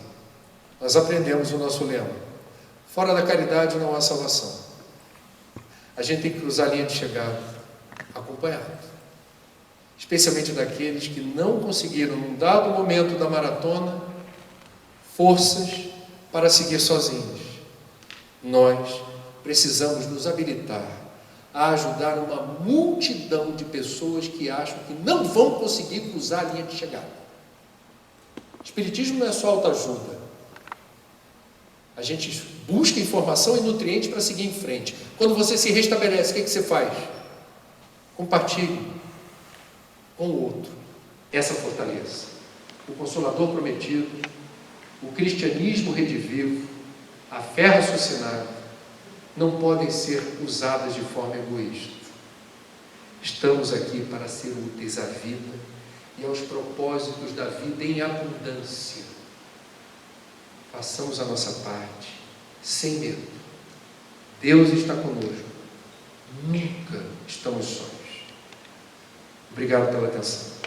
A: Nós aprendemos o nosso lema: fora da caridade não há salvação. A gente tem que cruzar a linha de chegada acompanhado, especialmente daqueles que não conseguiram, num dado momento da maratona, forças para seguir sozinhos. Nós precisamos nos habilitar a ajudar uma multidão de pessoas que acham que não vão conseguir cruzar a linha de chegada. Espiritismo não é só autoajuda. A gente busca informação e nutrientes para seguir em frente. Quando você se restabelece, o que você faz? Compartilhe com o outro essa fortaleza. O Consolador prometido, o cristianismo redivivo, a fé raciocinada, não podem ser usadas de forma egoísta. Estamos aqui para ser úteis à vida e aos propósitos da vida em abundância. façamos a nossa parte, sem medo. Deus está conosco. Nunca estamos sós. Obrigado pela atenção.